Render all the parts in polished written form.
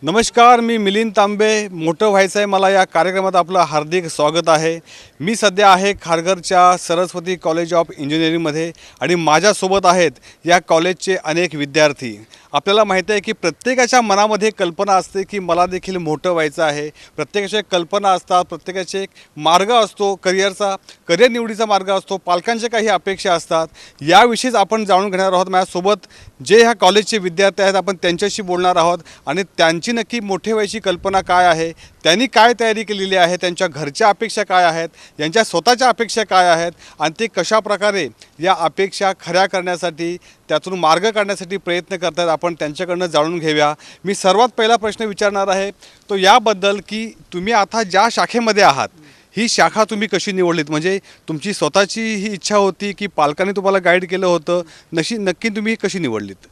नमस्कार, मी मिलिंद तांबे. मोठं व्हायचं आहे मला या कार्यक्रमात आपलं हार्दिक स्वागत आहे. मी सध्या आहे खारघरच्या सरस्वती कॉलेज ऑफ इंजिनिअरिंगमध्ये आणि माझ्यासोबत आहेत या कॉलेजचे अनेक विद्यार्थी. आपल्याला माहिती आहे की प्रत्येकाच्या मनामध्ये कल्पना असते की मला देखील मोठं व्हायचं आहे. प्रत्येकाच्या कल्पना असतात, प्रत्येकाचे एक मार्ग असतो, करिअर निवडीचा मार्ग असतो, पालकांच्या काही अपेक्षा असतात. याविषयीच आपण जाणून घेणार आहोत. माझ्यासोबत जे ह्या कॉलेजचे विद्यार्थी आहेत आपण त्यांच्याशी बोलणार आहोत आणि त्यांची नक्की मोठे व्हायची कल्पना काय आहे, त्यांनी काय तयारी केलेली आहे, त्यांच्या घरच्या अपेक्षा काय आहेत, यांच्या स्वतःच्या अपेक्षा काय आहेत आणि ते कशाप्रकारे या अपेक्षा खऱ्या करण्यासाठी त्यातून मार्ग काढण्यासाठी प्रयत्न करतात आपण त्यांच्याकडनं जाणून घेऊया. मी सर्वात पहिला प्रश्न विचारणार आहे तो याबद्दल की तुम्ही आता ज्या शाखेमध्ये आहात ही शाखा तुम्ही कशी निवडलीत? म्हणजे तुमची स्वतःची ही इच्छा होती की पालकांनी तुम्हाला गाईड केलं होतं? नक्की तुम्ही कशी निवडलीत?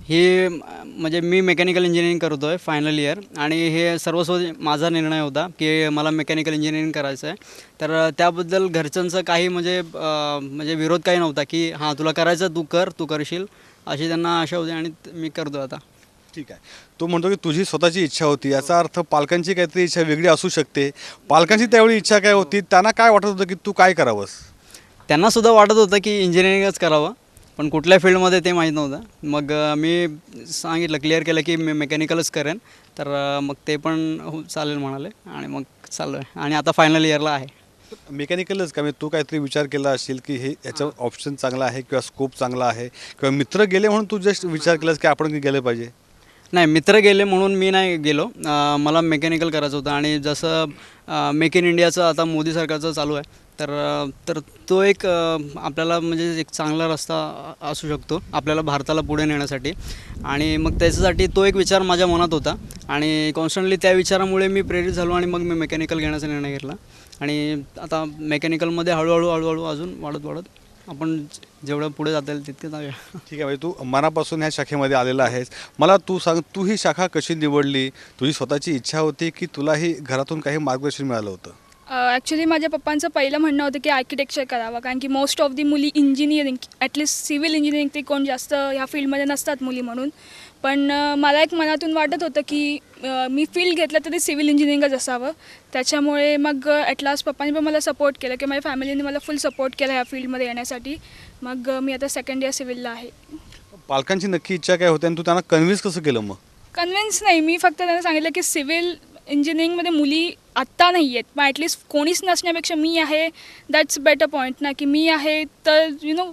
हे म्हणजे मी मेकॅनिकल इंजिनिअरिंग करतो आहे फायनल इयर आणि हे सर्वस्व माझा निर्णय होता की मला मेकॅनिकल इंजिनिअरिंग करायचं आहे. तर त्याबद्दल घरच्यांचं काही म्हणजे विरोध काही नव्हता की हां तुला करायचं तू करशील अशी त्यांना आशा होती आणि मी करतो आता. ठीक आहे. तू म्हणतो की तुझी स्वतःची इच्छा होती, याचा अर्थ पालकांची काहीतरी इच्छा वेगळी असू शकते. पालकांची त्यावेळी इच्छा काय होती? त्यांना काय वाटत होतं की तू काय करावंस? त्यांनासुद्धा वाटत होतं की इंजिनिअरिंगच करावं, पण कुठल्या फील्डमध्ये ते माहीत नव्हतं. मग मी सांगितलं, क्लिअर केलं की मी मेकॅनिकलच करेन. तर मग ते पण हो चालेल म्हणाले आणि मग चाललो आहे आणि आता फायनल इयरला आहे. मेकॅनिकलच का? तू काहीतरी विचार केला असेल की हे याचं ऑप्शन चांगला आहे किंवा स्कोप चांगला आहे किंवा मित्र गेले म्हणून तू जस्ट विचार केलास की आपण गेलं पाहिजे? नाही, मित्र गेले म्हणून मी नाही गेलो. मला मेकॅनिकल करायचं होतं आणि जसं मेक इन इंडियाचं आता मोदी सरकारचं चालू आहे तर तो एक आपल्याला म्हणजे एक चांगला रस्ता असू शकतो आपल्याला भारताला पुढे नेण्यासाठी. आणि मग त्याच्यासाठी तो एक विचार माझ्या मनात होता आणि कॉन्स्टंटली त्या विचारामुळे मी प्रेरित झालो आणि मग मी मेकॅनिकल घेण्याचा निर्णय घेतला. आणि आता मेकॅनिकलमध्ये हळूहळू अजून वाढत आपण जेवढं पुढे जाता येईल तितके जाऊया. ठीक आहे. म्हणजे तू मनापासून ह्या शाखेमध्ये आलेला आहेस. मला तू सांग, तू ही शाखा कशी निवडली? तुझी स्वतःची इच्छा होती की तुलाही घरातून काही मार्गदर्शन मिळालं होतं? ॲक्च्युली माझ्या पप्पांचं पहिलं म्हणणं होतं की आर्किटेक्चर करावं, कारण की मोस्ट ऑफ दी मुली इंजिनिअरिंग ॲटलिस्ट सिव्हिल इंजिनिअरिंग ते कोण जास्त ह्या फील्डमध्ये नसतात मुली म्हणून. पण मला एक मनातून वाटत होतं की मी फील्ड घेतलं तरी सिव्हिल इंजिनिअरिंगच असावं. त्याच्यामुळे मग ॲट लास्ट पप्पांनी पण मला सपोर्ट केलं की माझ्या फॅमिलीने मला फुल सपोर्ट केला ह्या फील्डमध्ये येण्यासाठी. मग मी आता सेकंड इयर सिव्हिलला आहे. पालकांची नक्की इच्छा काय होती आणि तू त्यांना कन्व्हिन्स कसं केलं मग? कन्व्हिन्स नाही, मी फक्त त्यांना सांगितलं की सिव्हिल इंजिनिअरिंगमध्ये मुली आत्ता नाही आहेत, मग ॲटलिस्ट कोणीच नसण्यापेक्षा मी आहे, दॅट्स बेटर पॉईंट ना, की मी आहे तर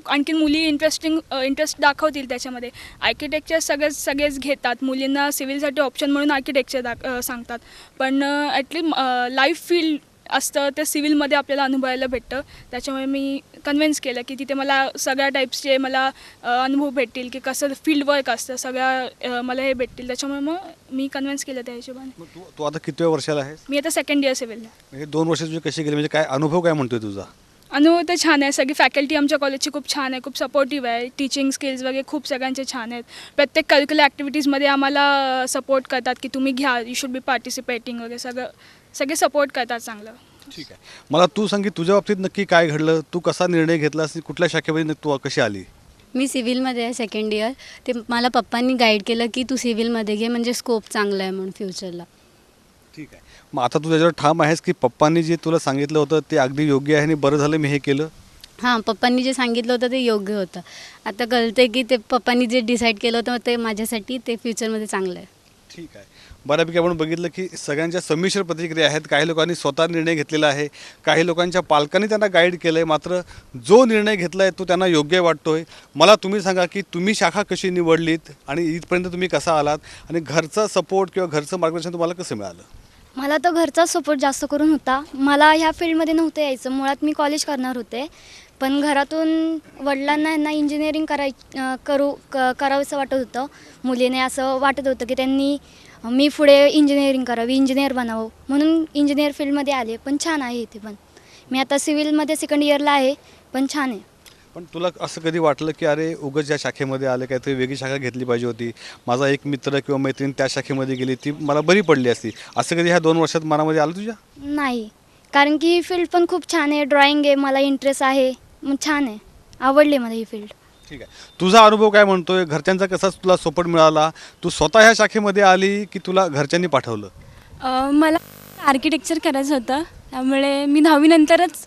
आणखीन मुली इंटरेस्ट दाखवतील त्याच्यामध्ये. आर्किटेक्चर सगळेच घेतात, मुलींना सिव्हिलसाठी ऑप्शन म्हणून आर्किटेक्चर सांगतात, पण ॲटलिस्ट लाईफ फील्ड असतं ते सिव्हिलमध्ये आपल्याला अनुभवायला भेटतं. त्याच्यामुळे मी कन्व्हिन्स केलं की तिथे मला सगळ्या टाईप्सचे मला अनुभव भेटतील की कसं फील्ड वर्क असतं, मला हे भेटतील. त्याच्यामुळे मग मी कन्व्हिन्स केलं त्या हिशोबाने. तू आता कितव्या वर्षाला आहेस? मी आता सेकंड इयर सिव्हिलला. हे 2 वर्ष तुझे कसे गेले? म्हणजे काय अनुभव काय म्हणतोय तुझा? अनुभव तर छान आहे. सगळी फॅकल्टी आमच्या कॉलेजची खूप छान आहे, खूप सपोर्टिव्ह आहे. टीचिंग स्किल्स वगैरे खूप सगळ्यांचे छान आहेत. प्रत्येक करिक्युलर ॲक्टिव्हिटीजमध्ये आम्हाला सपोर्ट करतात की तुम्ही घ्या, यू शुड बी पार्टिसिपेटिंग वगैरे सगळे सपोर्ट करतात चांगलं. ठीक आहे. मला तू सांग की तुझ्या बाबतीत नक्की काय घडलं? तू कसा निर्णय घेतलास? कुठल्या शाखेमध्ये तू कशी आली? मी सिव्हिलमध्ये आहे सेकंड इयर. ते मला पप्पांनी गाईड केलं की तू सिव्हिलमध्ये घे, म्हणजे स्कोप चांगला आहे म्हणून फ्युचरला. ठीक आहे. मग आता तू त्याच्यावर ठाम आहेस की पप्पांनी जे तुला सांगितलं होतं ते अगदी योग्य आहे आणि बरं झालं मी हे केलं? हां, पप्पांनी जे सांगितलं होतं ते योग्य होतं. आता कळतं की ते पप्पांनी जे डिसाईड केलं होतं ते माझ्यासाठी ते फ्युचरमध्ये चांगलं आहे. ठीक आहे. बऱ्यापैकी आपण बघितलं की सगळ्यांच्या संमिश्र प्रतिक्रिया आहेत. काही लोकांनी स्वतः निर्णय घेतलेला आहे, काही लोकांच्या पालकांनी त्यांना गाईड केलं आहे. मात्र जो निर्णय घेतला आहे तो त्यांना योग्य वाटतो आहे. मला तुम्ही सांगा की तुम्ही शाखा कशी निवडलीत आणि इथपर्यंत तुम्ही कसा आलात आणि घरचा सपोर्ट किंवा घरचं मार्गदर्शन तुम्हाला कसं मिळालं? मला तर घरचा सपोर्ट जास्त करून होता. मला ह्या फील्डमध्ये नव्हतं यायचं. मुळात मी कॉलेज करणार होते, पण घरातून वडिलांना इंजिनिअरिंग करावंसं वाटत होतं. मुलीने असं वाटत होतं की मी पुढे इंजिनिअरिंग करावी, इंजिनियर बनावं, म्हणून इंजिनियर फील्डमध्ये आले. पण छान आहे इथे पण. मी आता सिव्हिलमध्ये सेकंड इयरला आहे, पण छान आहे. पण तुला असं कधी वाटलं की अरे उगाच या शाखेमध्ये आलं, काहीतरी वेगळी शाखा घेतली पाहिजे होती, माझा एक मित्र किंवा मैत्रीण त्या शाखेमध्ये गेली ती मला बरी पडली असती, असं कधी ह्या 2 वर्षात मनामध्ये आलं तुझ्या? नाही, कारण की फील्ड पण खूप छान आहे. ड्रॉइंग आहे, मला इंटरेस्ट आहे, मग छान आहे, आवडली मला ही फील्ड. ठीक आहे, तुझा अनुभव काय म्हणतोय? घरच्यांचा कसा तुला सपोर्ट मिळाला? तू स्वतः ह्या शाखेमध्ये आली की तुला घरच्यांनी पाठवलं? मला आर्किटेक्चर करायचं होतं, त्यामुळे मी 10वीनंतरच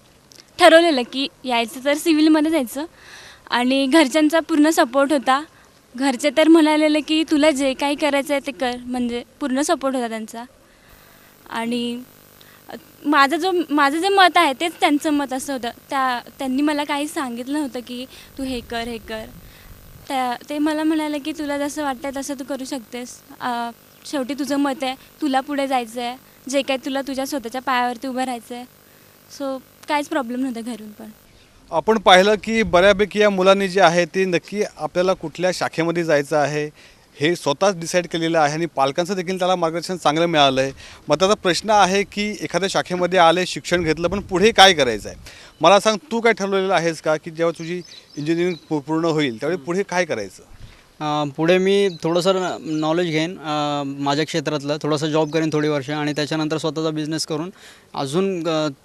ठरवलेलं की यायचं तर सिव्हिलमध्ये जायचं. आणि घरच्यांचा पूर्ण सपोर्ट होता. घरचे तर म्हणालेले की तुला जे काही करायचं आहे ते कर, म्हणजे पूर्ण सपोर्ट होता त्यांचा. आणि माझं जे मत आहे तेच त्यांचं मत असं होतं. त्यांनी मला काही सांगितलं नव्हतं की तू हे कर हे कर. ते मला म्हणाले की तुला जसं वाटतं तसं तू करू शकतेस. शेवटी तुझं मत आहे, तुला पुढे जायचं आहे, जे काही तुला तुझ्या स्वतःच्या पायावरती उभं राहायचं आहे. सो काहीच प्रॉब्लेम नव्हता घरून पण. आपण पाहिलं की बऱ्यापैकी या मुलांनी जे आहे ते नक्की आपल्याला कुठल्या शाखेमध्ये जायचं आहे हे स्वतःच डिसाईड केलेलं आहे आणि पालकांचं देखील त्याला मार्गदर्शन चांगलं मिळालं आहे. मग त्याचा प्रश्न आहे की एखाद्या शाखेमध्ये आले, शिक्षण घेतलं, पण पुढे काय करायचं आहे? मला सांग, तू काय ठरवलेलं आहेस का की जेव्हा तुझी इंजिनिअरिंग पूर्ण होईल त्यावेळी पुढे काय करायचं? पुढे मी थोडंसं नॉलेज घेईन माझ्या क्षेत्रातलं, थोडंसं जॉब करेन थोडी वर्ष आणि त्याच्यानंतर स्वतःचा बिझनेस करून अजून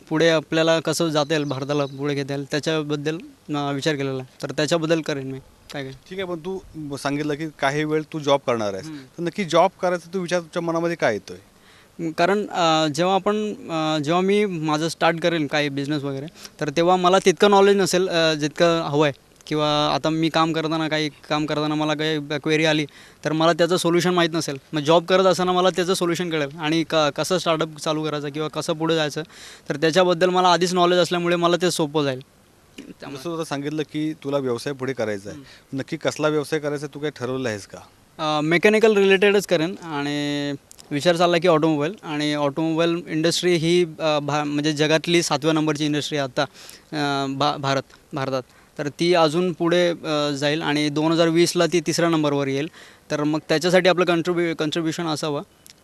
पुढे आपल्याला कसं जाता येईल, भारताला पुढे घेता येईल त्याच्याबद्दल विचार केलेला आहे. तर त्याच्याबद्दल करेन मी काय काय. ठीक आहे, पण तू सांगितलं की काही वेळ तू जॉब करणार आहेस, तर नक्की जॉब करायचा तू विचार तुझ्या मनामध्ये काय येतोय? कारण जेव्हा मी माझं स्टार्ट करेन काही बिझनेस वगैरे, तर तेव्हा मला तितकं नॉलेज नसेल जितकं हवं आहे. किंवा आता मी काम करताना मला काही क्वेरी आली तर मला त्याचं सोल्युशन माहीत नसेल. मग जॉब करत असताना मला त्याचं सोल्युशन कळेल आणि कसं स्टार्टअप चालू करायचं किंवा कसं पुढे जायचं, तर त्याच्याबद्दल मला आधीच नॉलेज असल्यामुळे मला ते सोपं जाईल. जसं तुला सांगितलं की तुला व्यवसाय पुढे करायचा आहे, नक्की कसला व्यवसाय करायचा तू काही ठरवलं आहेस का? मेकॅनिकल रिलेटेडच करेन आणि विचार चालला की ऑटोमोबाईल. आणि ऑटोमोबाईल इंडस्ट्री ही म्हणजे जगातली 7व्या नंबरची इंडस्ट्री आहे आत्ता भारतात. तर ती अजून पुढे जाईल आणि 2020ला ती 3ऱ्या नंबरवर येईल. तर मग त्याच्यासाठी आपलं कंट्रीब्युशन असावं,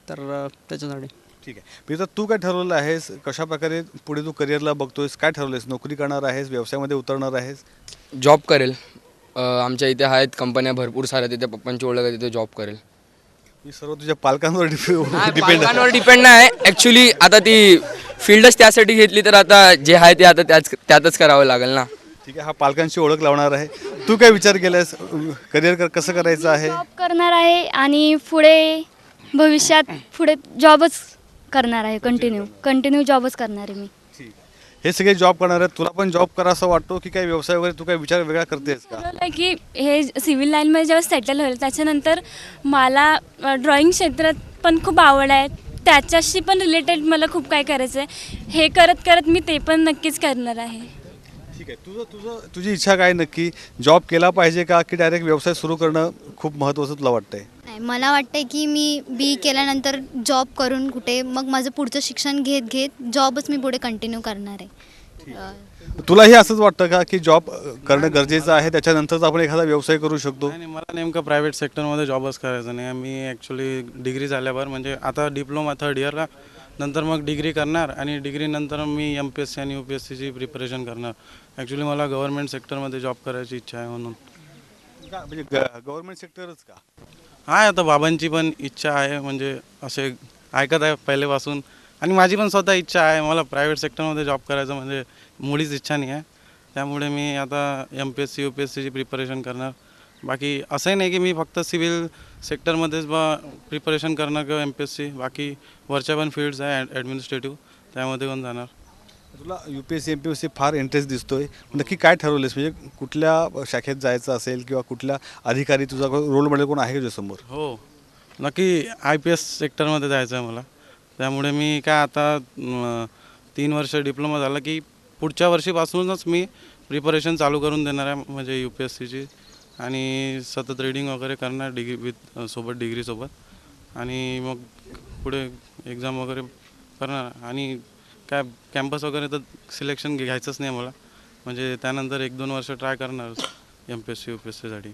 तर त्याच्यासाठी. ठीक आहे, मी तर तू काय ठरवलं आहेस? कशाप्रकारे पुढे तू करिअरला बघतोयस? काय ठरवलं आहेस? नोकरी करणार आहेस, व्यवसायामध्ये उतरणार आहेस? जॉब करेल. आमच्या इथे आहेत कंपन्या भरपूर साऱ्या, तिथे पप्पांची ओळख आहे, तिथे जॉब करेल. मी सर्व तुझ्या पालकांवर डिपेंड पालकांवर डिपेंड नाही ॲक्च्युली. आता ती फील्डच त्यासाठी घेतली तर आता जे आहे ते आता त्यातच करावं लागेल ना. ठीक आहे, हा पालकांची ओळख लावणार आहे. तू काय विचार केलास? करिअर कसं करायचं आहे? जॉब करणार आहे आणि भविष्यात जॉबच करणार आहे. कंटिन्यू जॉबच करणार आहे मी. ठीक आहे, हे सगळे जॉब करणार आहेत. तुला पण जॉब करा असं वाटतो की काही व्यवसाय वगैरे तू काही विचार वेगळा करतेस का? ठरवलं की हे सिव्हिल लाईनमध्ये जेव्हा सेटल होईल त्याच्यानंतर मला ड्रॉइंग क्षेत्रात पण खूप आवड आहे. त्याच्याशी पण रिलेटेड मला खूप काय करायचं आहे. हे करत करत मी ते पण नक्कीच करणार आहे. ठीक आहे, तुझी इच्छा काय? नक्की जॉब केला पाहिजे का की डायरेक्ट व्यवसाय सुरू करणं खूप महत्त्वाचं तुला वाटतंय? नाही, मला वाटतंय की मी बी केल्यानंतर जॉब करून कुठे मग माझं पुढचं शिक्षण घेत जॉबच मी पुढे कंटिन्यू करणार आहे. तुलाही असंच वाटतं का की जॉब करणं गरजेचं आहे, त्याच्यानंतरच आपण एखादा व्यवसाय करू शकतो? नाही, मला नेमकं प्रायव्हेट सेक्टरमध्ये जॉबच करायचा नाही. मी ॲक्च्युली डिग्री झाल्यावर म्हणजे आता डिप्लोमा 3rd इयरला, नंतर मग डिग्री करणार आणि डिग्रीनंतर मी MPSC आणि UPSCची प्रिपरेशन करणार. ॲक्च्युली मला गव्हर्नमेंट सेक्टरमध्ये जॉब करायची इच्छा आहे म्हणून. का म्हणजे गव्हर्नमेंट सेक्टरच का? आहे आता बाबांची पण इच्छा आहे, म्हणजे असे ऐकत आहे पहिलेपासून, आणि माझी पण स्वतः इच्छा आहे. मला प्रायव्हेट सेक्टरमध्ये जॉब करायचं म्हणजे मुळीच इच्छा नाही आहे. त्यामुळे मी आता MPSC UPSCची प्रिपरेशन करणार. बाकी असंही नाही की मी फक्त सिव्हिल सेक्टरमध्येच प्रिपरेशन करणार किंवा MPSC, बाकी वरच्या पण फील्ड्स आहे ॲडमिनिस्ट्रेटिव्ह, त्यामध्ये पण जाणार. तुला UPSC MPSC फार इंटरेस्ट दिसतोय, नक्की काय ठरवलेस? म्हणजे कुठल्या शाखेत जायचं असेल किंवा कुठल्या अधिकारी, तुझा रोल मॉडेल कोण आहे का तुझ्यासमोर? हो, नक्की IPS सेक्टरमध्ये जायचं आहे मला. त्यामुळे मी काय आता 3 वर्ष डिप्लोमा झाला की पुढच्या वर्षीपासूनच मी प्रिपरेशन चालू करून देणार आहे, म्हणजे UPSCची. आणि सतत रीडिंग वगैरे करणार डिग्रीसोबत, आणि मग पुढे एक्झाम वगैरे करणार. आणि काय कॅम्पस वगैरे तर सिलेक्शन घ्यायचंच नाही मला, म्हणजे त्यानंतर 1-2 वर्ष ट्राय करणार MPSC UPSCसाठी.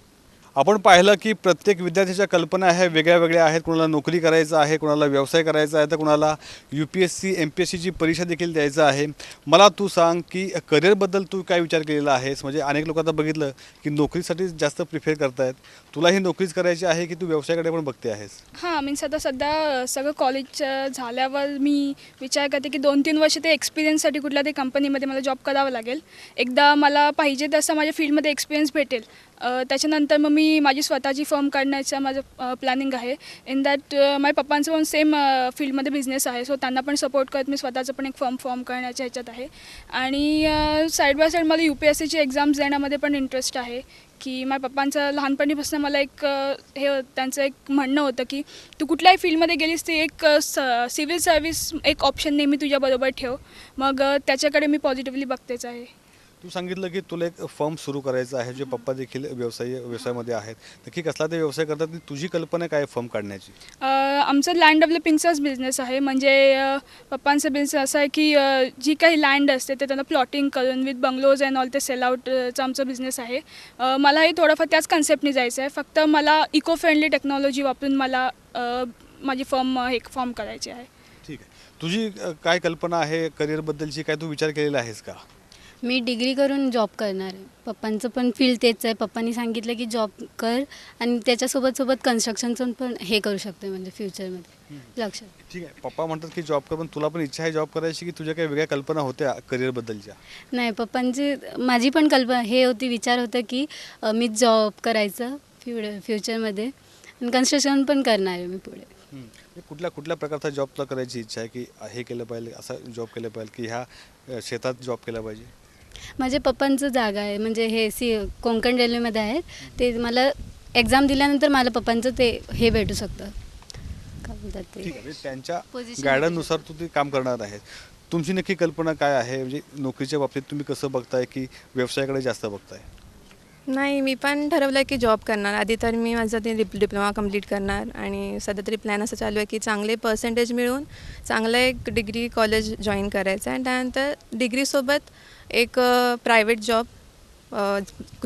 आपण पाहिलं की प्रत्येक विद्यार्थ्याच्या कल्पना ह्या वेगळ्या वेगळ्या आहेत. कोणाला नोकरी करायचं आहे, कोणाला व्यवसाय करायचा आहे, तर कोणाला UPSC MPSCची परीक्षा देखील द्यायचं आहे. मला तू सांग की करिअरबद्दल तू काय विचार केलेला आहेस? म्हणजे अनेक लोक आता बघितलं की नोकरीसाठी जास्त प्रिफेअर करतायत. तुलाही नोकरीच करायची आहे की तू व्यवसायाकडे पण बघते आहेस? हां मीन्स आता सध्या सगळं कॉलेज झाल्यावर मी विचार करते की 2-3 वर्ष ते एक्सपिरियन्ससाठी कुठल्या तरी कंपनीमध्ये मला जॉब करावं लागेल. एकदा मला पाहिजे तसं माझ्या फील्डमध्ये एक्सपिरियन्स भेटेल त्याच्यानंतर मग मी माझी स्वतःची फर्म काढण्याचं माझं प्लॅनिंग आहे. इन दॅट माझ्या पप्पांचं पण सेम फील्डमध्ये बिझनेस आहे, सो त्यांना पण सपोर्ट करत मी स्वतःचं पण एक फॉर्म करण्याच्या ह्याच्यात आहे. आणि साईड बाय साईड मला UPSCची एक्झाम्स देण्यामध्ये पण इंटरेस्ट आहे. की माझ्या पप्पांचं लहानपणीपासून मला एक त्यांचं एक म्हणणं होतं की तू कुठल्याही फील्डमध्ये गेलीस ती एक सिव्हिल सर्व्हिस एक ऑप्शन नेहमी तुझ्याबरोबर ठेव. मग त्याच्याकडे मी पॉझिटिव्हली बघतेच आहे. तू सांगितलं की तुला एक फर्म सुरू करायचं आहे, जे पप्पा देखील व्यवसायामध्ये आहेत. नक्की कसला ते व्यवसाय करतात? तुझी कल्पना काय फर्म काढण्याची? आमचं लँड डेव्हलपिंगचाच बिझनेस आहे. म्हणजे पप्पांचं बिझनेस असं आहे की जी काही लँड असते ते त्यांना प्लॉटिंग करून विथ बंगलोज अँड ऑल ते सेल आउटचा आमचा बिझनेस आहे. मलाही थोडंफार त्याच कन्सेप्टने जायचं आहे. फक्त मला इको फ्रेंडली टेक्नॉलॉजी वापरून मला माझी फॉर्म करायची आहे. ठीक आहे. तुझी काय कल्पना आहे करिअरबद्दलची? काय तू विचार केलेला आहेस का? मी डिग्री करून जॉब करणार आहे. पप्पांचं पण फील्ड तेच आहे. पप्पांनी सांगितलं की जॉब कर आणि त्याच्यासोबत कन्स्ट्रक्शनचं पण हे करू शकतो म्हणजे फ्युचरमध्ये लक्षात. ठीक आहे. पप्पा म्हणतात की जॉब कर, पण तुला पण इच्छा आहे जॉब करायची की तुझ्या काही वेगळ्या कल्पना होत्या करिअरबद्दलच्या? नाही, पप्पांची माझी पण कल्पना हे होती, विचार होता की मी जॉब करायचं फ्युचरमध्ये आणि कन्स्ट्रक्शन पण करणार आहे मी पुढे. कुठल्या प्रकारचा जॉब तुला करायची इच्छा आहे की हे केलं पाहिजे, असा जॉब केलं पाहिजे की ह्या शेतात जॉब केला पाहिजे? माझ्या पप्पांचं जागा आहे म्हणजे हे कोकण रेल्वेमध्ये आहेत. ते मला एक्झाम दिल्यानंतर मला पप्पांचं ते हे भेटू शकतं, काय बोलतात ते. ठीक आहे. त्यांच्या Position गायडन्सनुसार तू ते काम करणार आहेस. तुमची नक्की कल्पना काय आहे? म्हणजे नोकरीच्या बाबतीत तुम्ही कसं बघताय की व्यवसायाकडे जास्त बघताय? नाही, मी पण ठरवलं आहे की जॉब करणार. आधी तर मी माझं ते डिप्लोमा कंप्लीट करणार आणि सध्या तरी प्लॅन असं चालू आहे की चांगले पर्सेंटेज मिळवून चांगलं एक डिग्री कॉलेज जॉईन करायचं आणि त्यानंतर डिग्रीसोबत एक प्रायव्हेट जॉब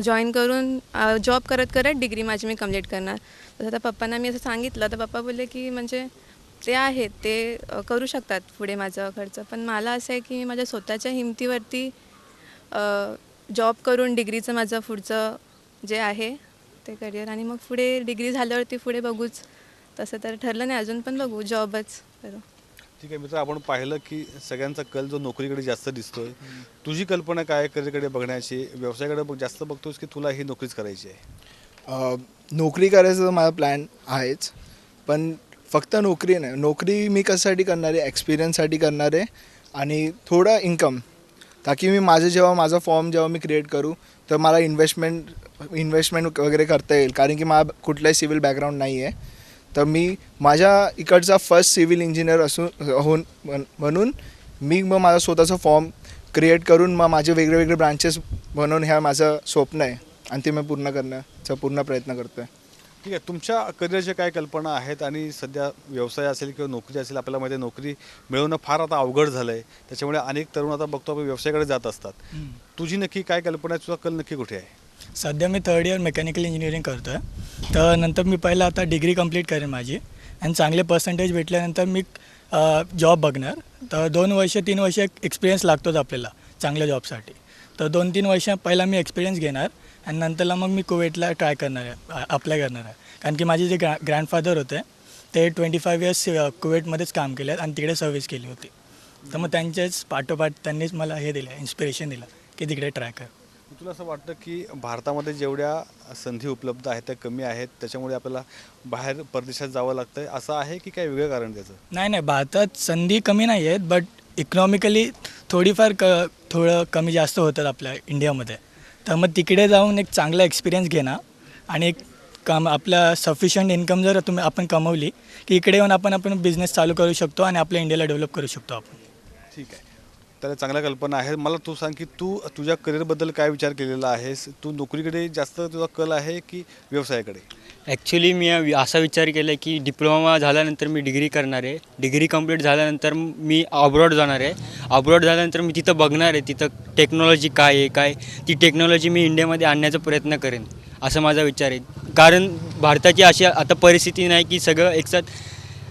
जॉईन करून जॉब करत करत डिग्री माझी मी कंप्लीट करणार. तसं आता पप्पांना मी असं सांगितलं तर पप्पा बोलले की म्हणजे ते आहेत ते करू शकतात पुढे माझा खर्च, पण मला असं आहे की माझ्या स्वतःच्या हिमतीवरती जॉब करून डिग्रीचं माझं पुढचं जे आहे ते करिअर आणि मग पुढे डिग्री झाल्यावरती पुढे बघूच. तसं तर ठरलं नाही अजून, पण बघू जॉबच करू. ठीक आहे मित्र, आपण पाहिलं की सगळ्यांचा कल जो नोकरीकडे जास्त दिसतोय. तुझी कल्पना काय आहे करिअरकडे बघण्याची? व्यवसायाकडे जास्त बघतोस की तुला ही नोकरीच करायची आहे? नोकरी करायचं तर माझा प्लॅन आहेच, पण फक्त नोकरी नाही. नोकरी मी कशासाठी करणार आहे? एक्सपिरियन्ससाठी करणार आहे आणि थोडं इन्कम, ताकी मी माझा फॉर्म जेव्हा मी क्रिएट करू तर मला इन्व्हेस्टमेंट वगैरे करता येईल. कारण की मला कुठलाही सिव्हिल बॅकग्राऊंड नाही आहे, तर मी माझ्या इकडचा फर्स्ट सिव्हिल इंजिनियर म्हणून मी मग माझा स्वतःचा फॉर्म क्रिएट करून मग माझे वेगळे ब्रांचेस बनवून ह्या माझं स्वप्न आहे आणि ते मी पूर्ण करण्याचा पूर्ण प्रयत्न करतो आहे. ठीक आहे. तुमच्या करिअरच्या काय कल्पना आहेत? आणि सध्या व्यवसाय असेल किंवा नोकरी असेल, आपल्याला माहिती आहे नोकरी मिळवणं फार आता अवघड झालं आहे. त्याच्यामुळे अनेक तरुण आता बघतो आपण व्यवसायाकडे जात असतात. तुझी नक्की काय कल्पना आहे? तुझा कल नक्की कुठे आहे? सध्या मी 3rd इयर मेकॅनिकल इंजिनिअरिंग करतो आहे. तर नंतर मी पहिलं आता डिग्री कंप्लीट करेन माझी आणि चांगले पर्सेंटेज भेटल्यानंतर मी जॉब बघणार. तर 2 वर्ष 3 वर्ष एक्सपिरियन्स लागतोच आपल्याला चांगल्या जॉबसाठी. तर 2-3 वर्ष पहिला मी एक्सपिरियन्स घेणार आणि नंतरला मग मी कुवेटला ट्राय करणार आहे, अप्लाय करणार आहे. कारण की माझे जे ग्रँडफादर होते ते 25 इयर्स कुवेटमध्येच काम केले आणि तिकडे सर्व्हिस केली होती. तर मग त्यांच्याच पाठोपाठ त्यांनीच मला हे दिलं, इन्स्पिरेशन दिलं की तिकडे ट्राय कर. तुला असं वाटतं की भारतामध्ये जेवढ्या संधी उपलब्ध आहेत त्या कमी आहेत, त्याच्यामुळे आपल्याला बाहेर परदेशात जावं लागतं आहे, असं आहे की काय वेगळं कारण त्याचं? नाही, भारतात संधी कमी नाही आहेत, बट इकॉनॉमिकली थोडीफार थोडं कमी जास्त होतात आपल्या इंडियामध्ये. तर मग तिकडे जाऊन एक चांगला एक्सपिरियन्स घेणार आणि एक आपला सफिशियंट इन्कम जर आपण कमवली की इकडे येऊन आपण बिझनेस चालू करू शकतो आणि आपल्या इंडियाला डेव्हलप करू शकतो आपण. ठीक आहे. तर चांगल्या कल्पना आहे. मला तू सांग की तू तुझ्या करिअरबद्दल काय विचार केलेला आहेस? तू नोकरीकडे जास्त तुझा कल आहे की व्यवसायाकडे? ॲक्च्युली मी असा विचार केला आहे की डिप्लोमा झाल्यानंतर मी डिग्री करणार आहे. डिग्री कंप्लीट झाल्यानंतर मी अब्रॉड जाणार आहे. अब्रॉड झाल्यानंतर मी तिथं बघणार आहे तिथं टेक्नॉलॉजी काय आहे, ती टेक्नॉलॉजी मी इंडियामध्ये आणण्याचा प्रयत्न करेन, असं माझा विचार आहे. कारण भारताची अशी आता परिस्थिती नाही की सगळं एकसाथ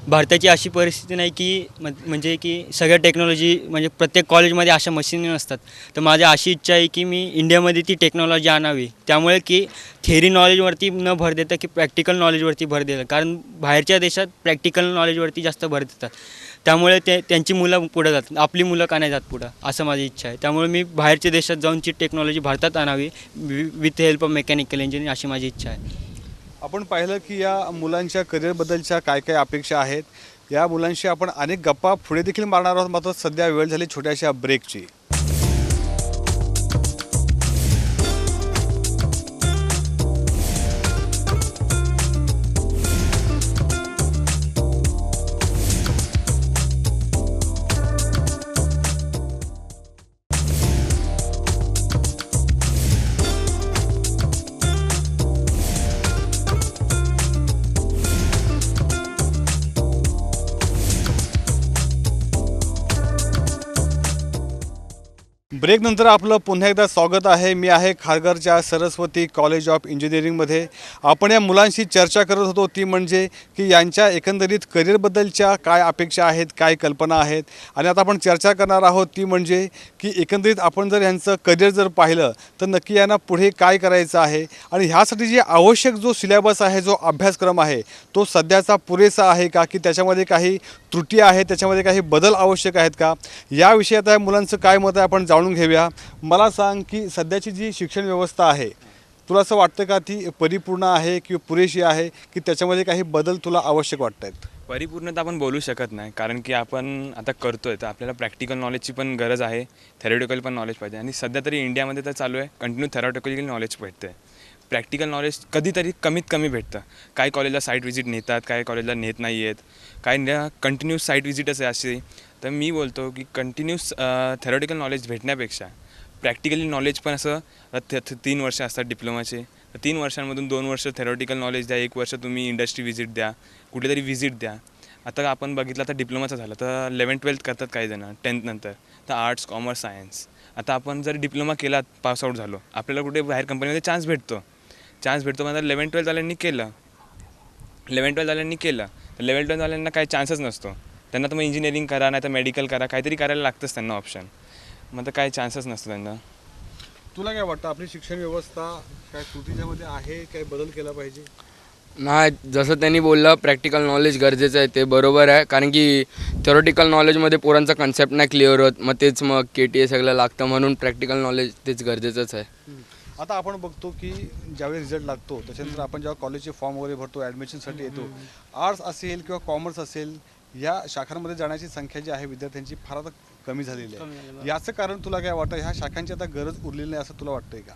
भारताची अशी परिस्थिती नाही की म्हणजे की सगळ्या टेक्नॉलॉजी म्हणजे प्रत्येक कॉलेजमध्ये अशा मशीनी नसतात. तर माझी अशी इच्छा आहे की मी इंडियामध्ये ती टेक्नॉलॉजी आणावी, त्यामुळे की थेअरी नॉलेजवरती न भर देता की प्रॅक्टिकल नॉलेजवरती भर देतं. कारण बाहेरच्या देशात प्रॅक्टिकल नॉलेजवरती जास्त भर देतात, त्यामुळे त्यांची मुलं पुढे जातात, आपली मुलं का नाही जात पुढं, असं माझी इच्छा आहे. त्यामुळे मी बाहेरच्या देशात जाऊन ती टेक्नॉलॉजी भारतात आणावी with help of mechanical engineering, अशी माझी इच्छा आहे. आपण पाहिलं की या मुलांच्या करिअरबद्दलच्या काय काय अपेक्षा आहेत. या मुलांशी आपण अनेक गप्पा पुढे देखील मारणार आहोत. मात्र सध्या वेळ झाली छोट्याशा ब्रेकची. ब्रेकनंतर आपलं पुन्हा एकदा स्वागत आहे. मी आहे खारघरच्या सरस्वती कॉलेज ऑफ इंजिनिअरिंगमध्ये. आपण या मुलांशी चर्चा करत होतो, ती म्हणजे की यांच्या एकंदरीत करिअरबद्दलच्या काय अपेक्षा आहेत, काय कल्पना आहेत. आणि आता आपण चर्चा करणार आहोत ती म्हणजे की एकंदरीत आपण जर यांचं करिअर जर पाहिलं तर नक्की यांना पुढे काय करायचं आहे आणि ह्यासाठी जे आवश्यक जो सिलेबस आहे, जो अभ्यासक्रम आहे, तो सध्याचा पुरेसा आहे का, की त्याच्यामध्ये काही त्रुटी आहेत, त्याच्यामध्ये काही बदल आवश्यक आहेत का, या विषयात या मुलांचं काय मत आहे आपण जाणून घेऊया. मला सांग की सध्याची जी शिक्षण व्यवस्था आहे, तुला असं वाटतं का ती परिपूर्ण आहे किंवा पुरेशी आहे, की त्याच्यामध्ये काही बदल तुला आवश्यक वाटत आहेत? परिपूर्णता आपण बोलू शकत नाही, कारण की आपण आता करतोय तर आपल्याला प्रॅक्टिकल नॉलेजची पण गरज आहे, थेरॉटिकल पण नॉलेज पाहिजे. आणि सध्या तरी इंडियामध्ये तर चालू आहे कंटिन्यू थेरॉटिकल नॉलेज भेटतं आहे. प्रॅक्टिकल नॉलेज कधीतरी कमीत कमी भेटतं. काही कॉलेजला साईट व्हिजिट नेतात, काही कॉलेजला नेत नाही आहेत, काही कंटिन्यूस साईट व्हिजिटच आहे अशी. तर मी बोलतो की कंटिन्यूस थेरॉटिकल नॉलेज भेटण्यापेक्षा प्रॅक्टिकली नॉलेज पण असं 3 वर्ष असतात डिप्लोमाचे. 3 वर्षांमधून 2 वर्ष थेरॉटिकल नॉलेज द्या, 1 वर्ष तुम्ही इंडस्ट्री व्हिजिट द्या, कुठेतरी व्हिजिट द्या. आता आपण बघितलं तर डिप्लोमाचं झालं तर 11th-12th करतात काही जण 10th नंतर, तर आर्ट्स, कॉमर्स, सायन्स. आता आपण जर डिप्लोमा केला, पासआउट झालो, आपल्याला कुठे बाहेर कंपनीमध्ये चान्स भेटतो म्हणजे 11th-12th वाल्यांनी केलं, 11th-12th वाल्यांनी केलं तर 11th-12th वाल्यांना काही चान्सच नसतो. त्यांना तर मग इंजिनिअरिंग करा, नाही तर मेडिकल करा, काहीतरी करायला लागतंच त्यांना ऑप्शन, मग तर काही चान्सच नसतो त्यांना. तुला काय वाटतं आपली शिक्षण व्यवस्था काय त्रुटीच्यामध्ये आहे, काय बदल केला पाहिजे? नाही, जसं त्यांनी बोललं प्रॅक्टिकल नॉलेज गरजेचं आहे, ते बरोबर आहे. कारण की थेरॉटिकल नॉलेजमध्ये पोरांचा कन्सेप्ट नाही क्लिअर होत, मग तेच मग KTA सगळं लागतं, म्हणून प्रॅक्टिकल नॉलेज तेच गरजेचंच आहे. आता आपण बघतो की ज्यावेळी रिझल्ट लागतो त्याच्यानंतर आपण जेव्हा कॉलेजचे फॉर्म वगैरे भरतो, ॲडमिशनसाठी येतो, आर्ट्स असेल किंवा कॉमर्स असेल, या शाखांमध्ये जाण्याची संख्या जी आहे विद्यार्थ्यांची फार आता कमी झालेली आहे. याचं कारण तुला काय वाटतं? ह्या शाखांची आता गरज उरलेली नाही असं तुला वाटतंय का?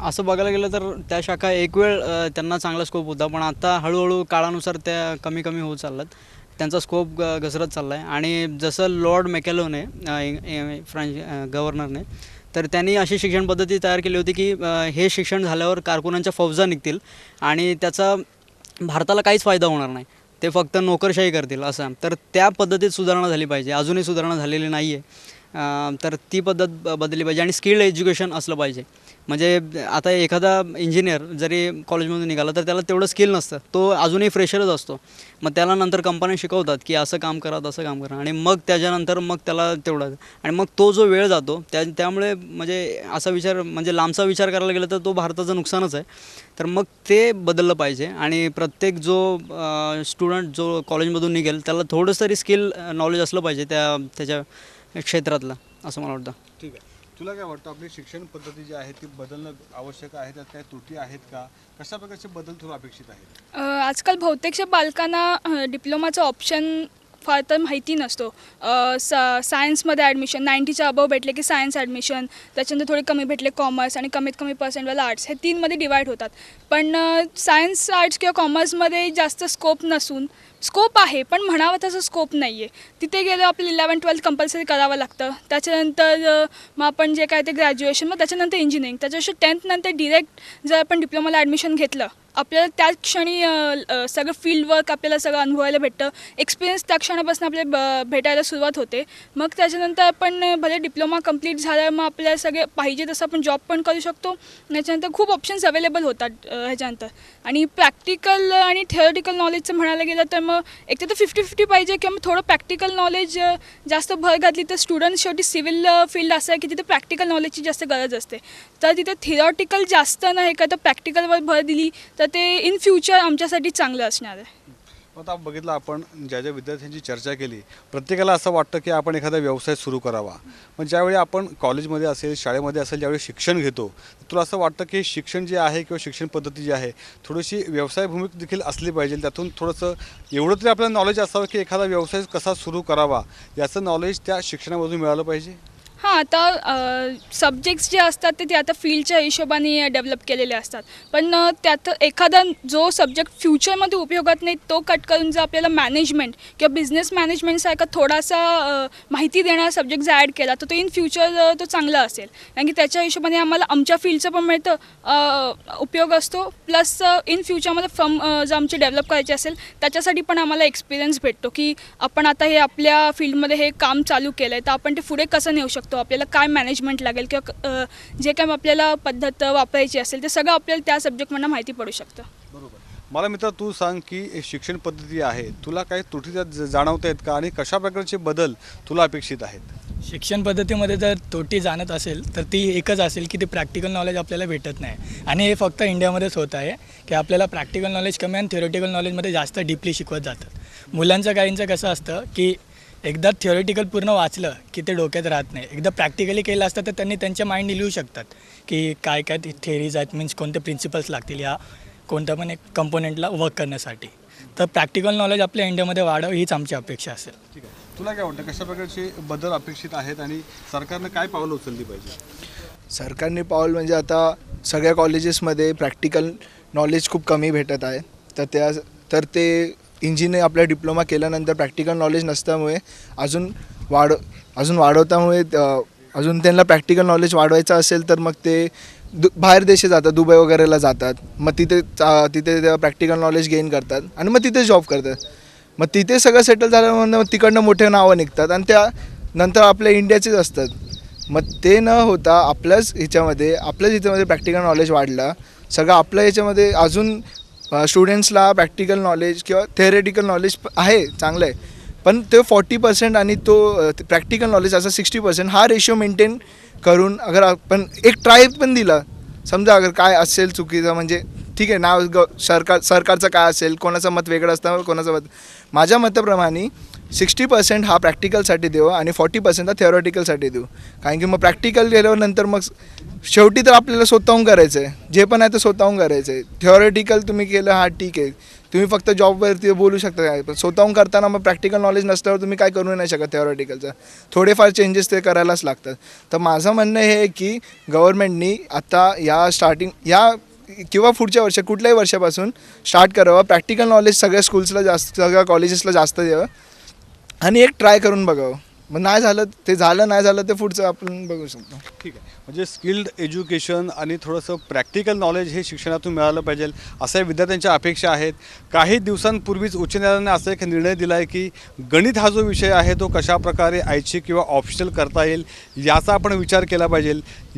असं बघायला गेलं तर त्या शाखा एक वेळ त्यांना चांगला स्कोप होता, पण आता हळूहळू काळानुसार त्या कमी कमी होत चालल्यात, त्यांचा स्कोप घसरत चालला आहे. आणि जसं लॉर्ड मॅकेलोने फ्रेंच गव्हर्नरने, तर त्यांनी अशी शिक्षण पद्धती तयार केली होती की हे शिक्षण झाल्यावर कारकुनांच्या फौजा निघतील आणि त्याचा भारताला काहीच फायदा होणार नाही, ते फक्त नोकरशाही करतील असं. तर त्या पद्धतीत सुधारणा झाली पाहिजे, अजूनही सुधारणा झालेली नाही आहे. तर ती पद्धत बदलली पाहिजे आणि स्किल्ड एज्युकेशन असलं पाहिजे. म्हणजे आता एखादा इंजिनियर जरी कॉलेजमधून निघाला तर त्याला तेवढं स्किल नसतं, तो अजूनही फ्रेशरच असतो. मग त्याला नंतर कंपन्या शिकवतात की असं काम करा, तसं काम करा, आणि मग त्याच्यानंतर मग त्याला तेवढं, आणि मग तो जो वेळ जातो त्यामुळे म्हणजे असा विचार, म्हणजे लांबचा विचार करायला गेला तर तो भारताचं नुकसानच आहे. तर मग ते बदललं पाहिजे आणि प्रत्येक जो स्टुडंट जो कॉलेजमधून निघेल त्याला थोडंसं तरी स्किल नॉलेज असलं पाहिजे त्याच्या क्षेत्रातलं, असं मला वाटतं. ठीक आहे. तुला काय वाटतं आपली शिक्षण पद्धती जी आहे ती बदलणं आवश्यक आहे? त्यात काही त्रुटी आहेत का? कशा प्रकारचे बदल तुला अपेक्षित आहेत? आजकाल बहुतेकशा पालकांना डिप्लोमाचा ऑप्शन फार तर माहिती नसतो. सायन्समध्ये ॲडमिशन 90च्या अबव भेटले की सायन्स ॲडमिशन, त्याच्यानंतर थोडे कमी भेटले कॉमर्स, आणि कमीत कमी पर्सेंटवाला आर्ट्स, हे 3मध्ये डिवाईड होतात. पण सायन्स, आर्ट्स किंवा कॉमर्समध्ये जास्त स्कोप नसून स्कोप आहे पण म्हणावं तसं स्कोप नाही आहे. तिथे गेलो आपलं 11-12 कंपल्सरी करावं लागतं. त्याच्यानंतर मग आपण जे काय ते ग्रॅज्युएशन, मग त्याच्यानंतर इंजिनिअरिंग, त्याच्यापेक्षा 10th नंतर डिरेक्ट जर आपण डिप्लोमाला ॲडमिशन घेतलं आपल्याला त्याच क्षणी सगळं फील्ड वर्क आपल्याला सगळं अनुभवायला भेटतं. एक्सपिरियन्स त्या क्षणापासून आपल्याला भेटायला सुरुवात होते. मग त्याच्यानंतर आपण भले डिप्लोमा कंप्लीट झालं मग आपल्याला सगळे पाहिजे तसं आपण जॉब पण करू शकतो. त्याच्यानंतर खूप ऑप्शन्स अवेलेबल होतात ह्याच्यानंतर. आणि प्रॅक्टिकल आणि थिअरिटिकल नॉलेजचं म्हणायला गेलं तर मग एक तर 50-50 पाहिजे किंवा मग थोडं प्रॅक्टिकल नॉलेज जास्त भर घातली तर स्टुडंट्स शेवटी सिव्हिल फील्ड असं आहे की तिथे प्रॅक्टिकल नॉलेजची जास्त गरज असते. तर तिथे थिअरॉटिकल जास्त नाही का तर प्रॅक्टिकलवर भर दिली तर ते इन फ्युचर आमच्यासाठी चांगलं असणार आहे. आता बघितलं आपण ज्या ज्या विद्यार्थ्यांची चर्चा केली, प्रत्येकाला असं वाटतं की आपण एखादा व्यवसाय सुरू करावा. पण ज्यावेळी आपण कॉलेजमध्ये असेल, शाळेमध्ये असेल, ज्यावेळी शिक्षण घेतो, तुला असं वाटतं की शिक्षण जे आहे किंवा शिक्षण पद्धती जी आहे थोडीशी व्यवसायभूमिक देखील असली पाहिजे. त्यातून थोडंसं एवढं तरी आपल्याला नॉलेज असावं की एखादा व्यवसाय कसा सुरू करावा याचं नॉलेज त्या शिक्षणामधून मिळालं पाहिजे. हां, आता सब्जेक्ट्स जे असतात ते आता फील्डच्या हिशोबाने डेव्हलप केलेले असतात. पण त्यात एखादा जो सब्जेक्ट फ्युचरमध्ये उपयोगात नाही तो कट करून जर आपल्याला मॅनेजमेंट किंवा बिझनेस मॅनेजमेंटसारखा थोडासा माहिती देणारा सब्जेक्ट जर ॲड केला तर तो इन फ्युचर तो चांगला असेल. कारण की त्याच्या हिशोबाने आम्हाला आमच्या फील्डचं पण मिळतं उपयोग असतो. प्लस इन फ्युचरमध्ये फर्म जर आमची डेव्हलप करायची असेल त्याच्यासाठी पण आम्हाला एक्सपिरियन्स भेटतो की आपण आता हे आपल्या फील्डमध्ये हे काम चालू केलं आहे तर आपण ते पुढे कसं नेऊ शकतो, आपल्याला काय मॅनेजमेंट लागेल किंवा जे काय आपल्याला पद्धत वापरायची असेल ते सगळं आपल्याला त्या सब्जेक्टमधून माहिती पडू शकतं. बरोबर. मला मित्र तू सांग की शिक्षण पद्धती आहे तुला काही त्रुटी त्यात जाणवत आहेत का आणि कशा प्रकारचे बदल तुला अपेक्षित आहेत? शिक्षण पद्धतीमध्ये जर तोटी जाणत असेल तर ती एकच असेल की ते प्रॅक्टिकल नॉलेज आपल्याला भेटत नाही. आणि हे फक्त इंडियामध्येच होत आहे की आपल्याला प्रॅक्टिकल नॉलेज कमी आणि थिअरिटिकल नॉलेजमध्ये जास्त डीपली शिकवत जातात. मुलांचं काहींचं कसं असतं की एकदा थिअरिटिकल पूर्ण वाचलं की ते डोक्यात राहत नाही. एकदा प्रॅक्टिकली केलं असतं तर त्यांनी त्यांच्या माइंडने लिहू शकतात की काय काय थिअरीज आहेत, मीन्स कोणते प्रिन्सिपल्स लागतील या कोणत्या पण एक कंपोनेंटला वर्क करण्यासाठी. तर प्रॅक्टिकल नॉलेज आपल्या इंडियामध्ये वाढावं हीच आमची अपेक्षा असेल. ठीक आहे. तुला काय वाटतं कशा प्रकारचे बदल अपेक्षित आहेत आणि सरकारनं काय पावलं उचलली पाहिजे? सरकारने पाऊल म्हणजे आता सगळ्या कॉलेजेसमध्ये प्रॅक्टिकल नॉलेज खूप कमी भेटत आहे. तर ते इंजिनिअर आपला डिप्लोमा केल्यानंतर प्रॅक्टिकल नॉलेज नसल्यामुळे अजून वाढवतामुळे अजून त्यांना प्रॅक्टिकल नॉलेज वाढवायचं असेल तर मग ते बाहेर देशे जातात, दुबई वगैरेला जातात. मग तिथे प्रॅक्टिकल नॉलेज गेन करतात आणि मग तिथे जॉब करतात. मग तिथे सगळं सेटल झाल्यामुळे तिकडनं मोठे नावं निघतात आणि त्या नंतर आपल्या इंडियाचेच असतात. मग ते न होता आपल्याच ह्याच्यामध्ये प्रॅक्टिकल नॉलेज वाढलं सगळं आपल्या ह्याच्यामध्ये अजून स्टुडंट्सला प्रॅक्टिकल नॉलेज किंवा थेअरेटिकल नॉलेज आहे चांगलं आहे पण ते 40% आणि तो प्रॅक्टिकल नॉलेज असा 60% हा रेशो मेंटेन करून अगर आपण एक ट्राय पण दिला समजा अगर काय असेल चुकीचं म्हणजे ठीक आहे सरकारचं काय असेल, कोणाचं मत वेगळं असतं कोणाचं मत. माझ्या मताप्रमाणे 60% हा प्रॅक्टिकलसाठी देऊ आणि 40% हा थिअरॉटिकलसाठी देऊ. कारण की मग प्रॅक्टिकल गेल्यावर नंतर मग शेवटी तर आपल्याला स्वतःहून करायचं आहे, जे पण आहे ते स्वतःहून करायचं आहे. थिअरॉटिकल तुम्ही केलं हा ठीक आहे, तुम्ही फक्त जॉबवरती बोलू शकता काय, पण स्वतःहून करताना मग प्रॅक्टिकल नॉलेज नसल्यावर तुम्ही काय करू नाही शकत. थिअरॉटिकलचं थोडेफार चेंजेस ते करायलाच लागतात. तर माझं म्हणणं हे आहे की गव्हर्नमेंटनी आता या किंवा पुढच्या कुठल्याही वर्षापासून स्टार्ट करावं. प्रॅक्टिकल नॉलेज सगळ्या स्कूल्सला जास्त, सगळ्या कॉलेजेसला जास्त द्यावं आणि एक ट्राय करून बघावं. मग नाही झालं ते पुढचं आपण बघू शकतो. ठीक आहे. म्हणजे स्किल्ड एज्युकेशन आणि थोडंसं प्रॅक्टिकल नॉलेज हे शिक्षणातून मिळालं पाहिजे अशा विद्यार्थ्यांच्या अपेक्षा आहेत. काही दिवसांपूर्वीच उच्च न्यायालयाने असा एक निर्णय दिला आहे की गणित हा जो विषय आहे तो कशाप्रकारे ऐच्छिक किंवा ऑप्शनल करता येईल याचा आपण विचार केला पाहिजे.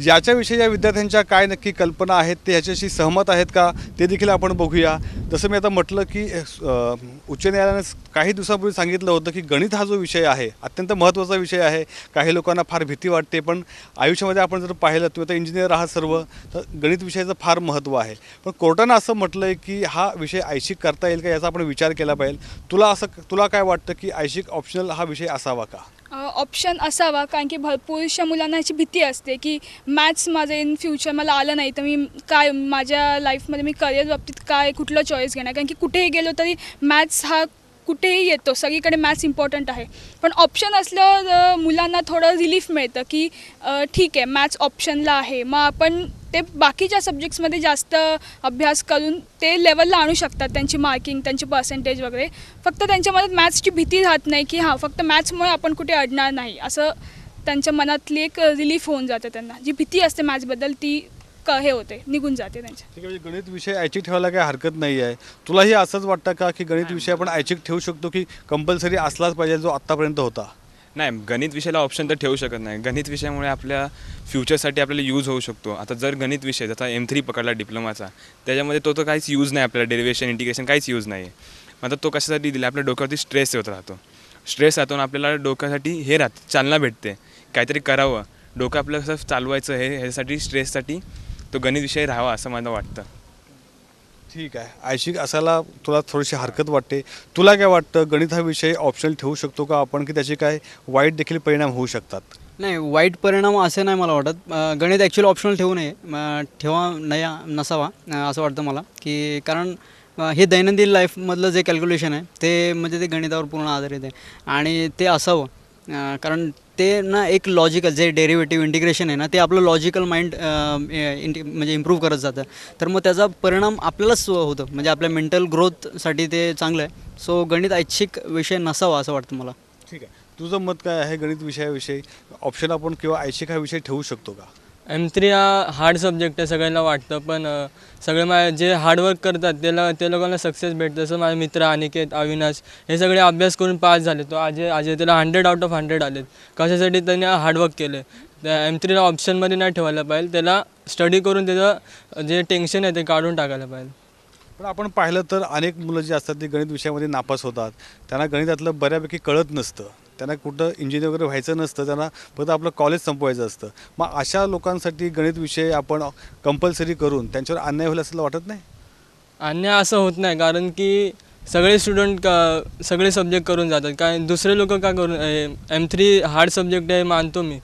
याच्याविषयी या विद्यार्थ्यांच्या काय नक्की कल्पना आहेत ते ह्याच्याशी सहमत आहेत का ते देखील आपण बघूया. जसं मी आता म्हटलं की उच्च न्यायालयाने काही दिवसांपूर्वी सांगितलं होतं की गणित हा जो विषय आहे अत्यंत महत्त्वाचा विषय आहे. काही लोकांना फार भीती वाटते पण आयुष्यामध्ये आपण जर पाहिलं तुम्ही आता इंजिनियर आहात सर्व तर गणित विषयाचं फार महत्त्व आहे. पण कोर्टानं असं म्हटलं आहे की हा विषय ऐच्छिक करता येईल का याचा आपण विचार केला पाहिजे. तुला काय वाटतं की ऐच्छिक ऑप्शनल हा विषय असावा का? ऑप्शन असावा कारण की भरपूरशा मुलांना याची भीती असते की मॅथ्स माझं इन फ्युचर मला आलं नाही तर मी काय माझ्या लाईफमध्ये मी करिअर बाबतीत कुठलं चॉईस घेणार. कारण की कुठेही गेलो तरी मॅथ्स हा कुठेही येतो, सगळीकडे मॅथ्स इम्पॉर्टंट आहे. पण ऑप्शन असल्यावर मुलांना थोडं रिलीफ मिळतं की ठीक आहे मॅथ्स ऑप्शनला आहे, मग आपण ते बाकीच्या सब्जेक्ट्समध्ये जास्त अभ्यास करून ते लेवलला आणू शकतात, त्यांची मार्किंग, त्यांची पर्सेंटेज वगैरे. फक्त त्यांच्या मनात मॅथ्सची भीती राहत नाही की हां फक्त मॅथ्समुळे आपण कुठे अडणार नाही, असं त्यांच्या मनातली एक रिलीफ होऊन जाते. त्यांना जी भीती असते मॅथ्सबद्दल ती हे होते, निघून जाते त्यांच्या. ठीक आहे, म्हणजे गणित विषय ऐच्छिक ठेवायला काही हरकत नाही आहे. तुलाही असंच वाटतं का की गणित विषय आपण ऐच्छिक ठेवू शकतो की कंपल्सरी असलाच पाहिजे जो आत्तापर्यंत होता? नाही, गणित विषयाला ऑप्शन तर ठेवू शकत नाही. गणित विषयामुळे आपल्या फ्युचरसाठी आपल्याला यूज होऊ शकतो. आता जर गणित विषय जसा M3 पकडला डिप्लोमाचा, त्याच्यामध्ये तो तर काहीच यूज नाही, आपल्याला डेरिवेशन इंटिग्रेशन काहीच यूज नाही आहे. मग आता तो कशासाठी दिला? आपल्या डोक्यावरती स्ट्रेस येत राहतो. स्ट्रेस राहतो आणि आपल्याला डोक्यासाठी हे राहतं, चालना भेटते, काहीतरी करावं, डोकं आपलं कसं चालवायचं हे ह्यासाठी स्ट्रेससाठी तो गणित विषय राहावा असं मला वाटतं. ठीक आहे, ऐच्छिक असायला तुला थोडीशी हरकत वाटते. तुला काय वाटतं, गणित हा विषय ऑप्शनल ठेवू शकतो का आपण की त्याचे काय वाईट देखील परिणाम होऊ शकतात? नाही, वाईट परिणाम असे नाही मला वाटत. गणित ॲक्च्युअली ऑप्शनल ठेवू नये, ठेवा नाही नसावा असं वाटतं मला, की कारण हे दैनंदिन लाईफमधलं जे कॅल्क्युलेशन आहे ते म्हणजे ते गणितावर पूर्ण आधारित आहे आणि ते असावं. कारण ते ना एक लॉजिकल जे डेरिव्हेटिव्ह इंटिग्रेशन आहे ना ते आपलं लॉजिकल माइंड म्हणजे इम्प्रूव्ह करत जातं. तर मग त्याचा परिणाम आपल्यालाच होतं, म्हणजे आपल्या मेंटल ग्रोथसाठी ते चांगलं आहे. सो गणित ऐच्छिक विषय नसावा असं वाटतं मला. ठीक आहे, तुझं मत काय आहे गणित विषयाविषयी? ऑप्शन आपण किंवा ऐच्छिक हा विषय ठेवू शकतो का? M3 हा हार्ड सब्जेक्ट आहे सगळ्यांना वाटतं, पण सगळे जे हार्डवर्क करतात ते लोकांना सक्सेस भेटतं. जसं माझे मित्र अनिकेत, अविनाश हे सगळे अभ्यास करून पास झाले. तो अजय त्याला 100 out of 100 आलेत. कशासाठी? त्यांनी हार्डवर्क केलं. त्या M3ला ऑप्शनमध्ये नाही ठेवायला पाहिजे, त्याला स्टडी करून त्याचं जे टेन्शन आहे ते काढून टाकायला पाहिजे. पण आपण पाहिलं तर अनेक मुलं जी असतात ती गणित विषयामध्ये नापास होतात. त्यांना गणितातलं बऱ्यापैकी कळत नसतं, त्यांना कुठं इंजिनियर वगैरे व्हायचं नसतं, त्यांना फक्त आपलं कॉलेज संपवायचं असतं. मग अशा लोकांसाठी गणित विषय आपण कंपल्सरी करून त्यांच्यावर अन्याय होईल असं वाटत नाही? अन्याय असं होत नाही, कारण की सगळे स्टुडंट सगळे सब्जेक्ट करून जातात. काय दुसरे लोक का करून M3 हार्ड सब्जेक्ट आहे मानतो मी,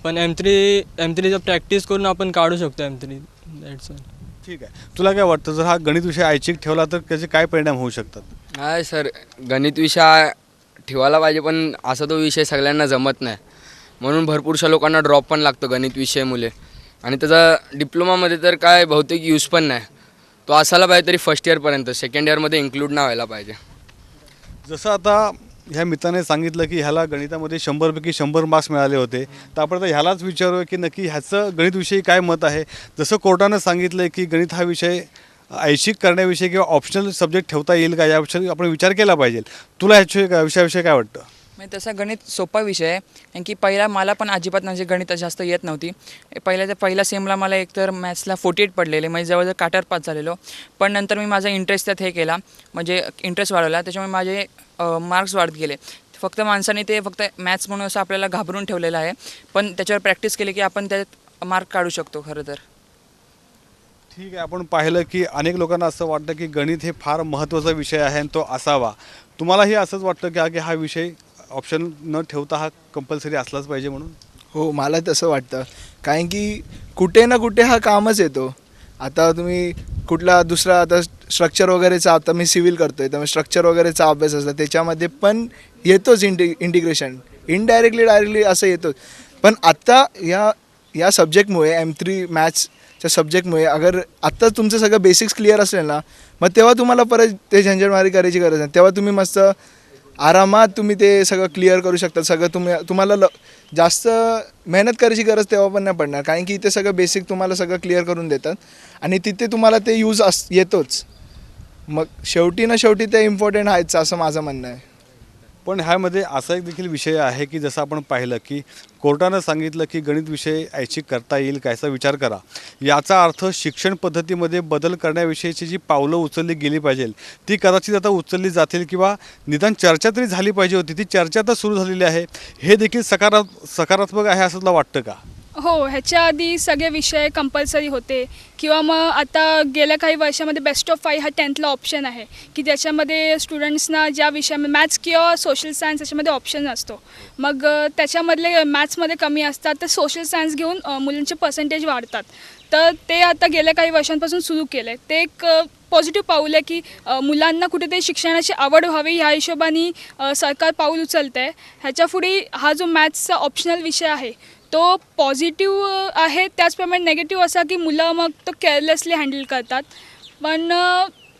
पण M3चं प्रॅक्टिस करून आपण काढू शकतो M3. That's all. ठीक आहे, तुला काय वाटतं जर हा गणित विषय ऐच्छिक ठेवला तर त्याचे काय परिणाम होऊ शकतात? नाही सर, गणित विषय ठेवायला पाहिजे, पण असा तो विषय सगळ्यांना जमत नाही, म्हणून भरपूरशा लोकांना ड्रॉप पण लागतो गणित विषयामुळे. आणि त्याचा डिप्लोमामध्ये तर काय बहुतेक यूज पण नाही. तो असायला पाहिजे तरी फर्स्ट इयरपर्यंत, सेकंड इयरमध्ये इन्क्लूड नाही व्हायला पाहिजे. जसं आता ह्या मित्राने सांगितलं की ह्याला गणितामध्ये 100पैकी 100 मार्क्स मिळाले होते, तर आपण आता ह्यालाच विचारूया की नक्की ह्याचं गणितविषयी काय मत आहे. जसं कोर्टानं सांगितलं आहे की गणित हा विषय ऐच्छिक करण्याविषयी किंवा ऑप्शनल सब्जेक्ट ठेवता येईल का याविषयी आपण विचार केला पाहिजे. तुला ह्याच्या विषयाविषयी काय वाटतं? म्हणजे तसा गणित सोपा विषय आहे, कारण की पहिला मला पण अजिबात म्हणजे गणित जास्त येत नव्हती. पहिल्या सेमला मला एकतर मॅथ्सला 48 पडलेले, म्हणजे जवळजवळ काटर पास झालेलो. पण नंतर मी माझा इंटरेस्ट त्यात हे केला, म्हणजे इंटरेस्ट वाढवला, त्याच्यामुळे माझे मार्क्स वाढत गेले. फक्त माणसाने ते फक्त मॅथ्स म्हणून असं आपल्याला घाबरून ठेवलेलं आहे, पण त्याच्यावर प्रॅक्टिस केली की आपण त्यात मार्क काढू शकतो खरं तर. ठीक आहे, आपण पाहिलं की अनेक लोकांना असं वाटतं की गणित हे फार महत्त्वाचा विषय आहे आणि तो असावा. तुम्हालाही असंच वाटतं की हा विषय ऑप्शन न ठेवता हा कंपल्सरी असलाच पाहिजे म्हणून? हो, मला तसं वाटतं, कारण की कुठे ना कुठे हा कामच येतो. आता तुम्ही कुठला दुसरा आता स्ट्रक्चर वगैरेचा, आता मी सिव्हिल करतो आहे तर स्ट्रक्चर वगैरेचा अभ्यास असला त्याच्यामध्ये पण येतोच इंटिग्रेशन, इनडायरेक्टली डायरेक्टली असं येतोच. पण आत्ता या सब्जेक्टमुळे M3 मॅथ्सच्या सब्जेक्टमुळे अगर आत्ता तुमचं सगळं बेसिक्स क्लिअर असेल ना, मग तेव्हा तुम्हाला परत ते झंझटमारी करायची गरज नाही. तेव्हा तुम्ही मस्त आरामात तुम्ही ते सगळं क्लिअर करू शकता. सगळं तुम्हाला जास्त मेहनत करायची गरज तेव्हा पण नाही पडणार, कारण की इथे सगळं बेसिक तुम्हाला सगळं क्लिअर करून देतात आणि तिथे तुम्हाला ते यूज येतोच. मग शेवटी ना शेवटी ते इम्पॉर्टंट आहेच असं माझं म्हणणं आहे. पण ह्यामध्ये असा एक देखील विषय आहे की जसं आपण पाहिलं की कोर्टानं सांगितलं की गणित विषय ऐच्छिक करता येईल का याचा विचार करा. याचा अर्थ शिक्षण पद्धतीमध्ये बदल करण्याविषयीची जी पावलं उचलली गेली पाहिजे ती कदाचित आता उचलली जातील किंवा निदान चर्चा तरी झाली पाहिजे होती. ती चर्चा तर सुरू झालेली आहे. हे देखील सकारात्मक आहे असं तुला वाटतं का? हो, ह्याच्या आधी सगळे विषय कंपल्सरी होते किंवा मग आता गेल्या काही वर्षामध्ये बेस्ट ऑफ 5 हा 10thला ऑप्शन आहे की ज्याच्यामध्ये स्टुडंट्सना ज्या विषयामध्ये मॅथ्स किंवा सोशल सायन्स याच्यामध्ये ऑप्शन असतो. मग त्याच्यामधले मॅथ्समध्ये कमी असतात तर सोशल सायन्स घेऊन मुलांचे पर्सेंटेज वाढतात. तर ते आता गेल्या काही वर्षांपासून सुरू केलं आहे. ते एक पॉझिटिव्ह पाऊल आहे की मुलांना कुठेतरी शिक्षणाची आवड व्हावी ह्या हिशोबाने सरकार पाऊल उचलतं आहे. ह्याच्यापुढे हा जो मॅथ्सचा ऑप्शनल विषय आहे तो पॉझिटिव्ह आहे, त्याचप्रमाणे नेगेटिव्ह असा की मुलं मग तो केअरलेसली हँडल करतात. पण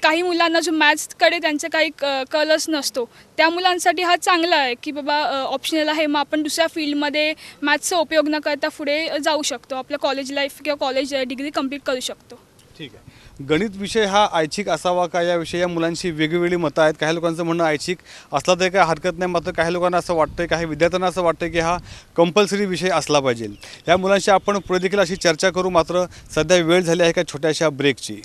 काही मुलांना जो मॅथ्सकडे त्यांचा काही कलच नसतो, त्या मुलांसाठी हा चांगला आहे की बाबा ऑप्शनल आहे, मग आपण दुसऱ्या फील्डमध्ये मॅथ्सचा उपयोग न करता पुढे जाऊ शकतो, आपलं कॉलेज लाईफ किंवा कॉलेज डिग्री कंप्लीट करू शकतो. ठीक आहे. गणित विषय हा ऐच्छिक असावा का, याविषयी या मुलांची वेगवेगळी मतं आहेत. काही लोकांचं म्हणणं ऐच्छिक असला तरी काही हरकत नाही, मात्र काही लोकांना असं वाटतं, काही विद्यार्थ्यांना असं वाटतं की हा कंपल्सरी विषय असला पाहिजे. या मुलांशी आपण पुढे देखील अशी चर्चा करू. मात्र सध्या वेळ झाली आहे का छोट्याशा ब्रेकची.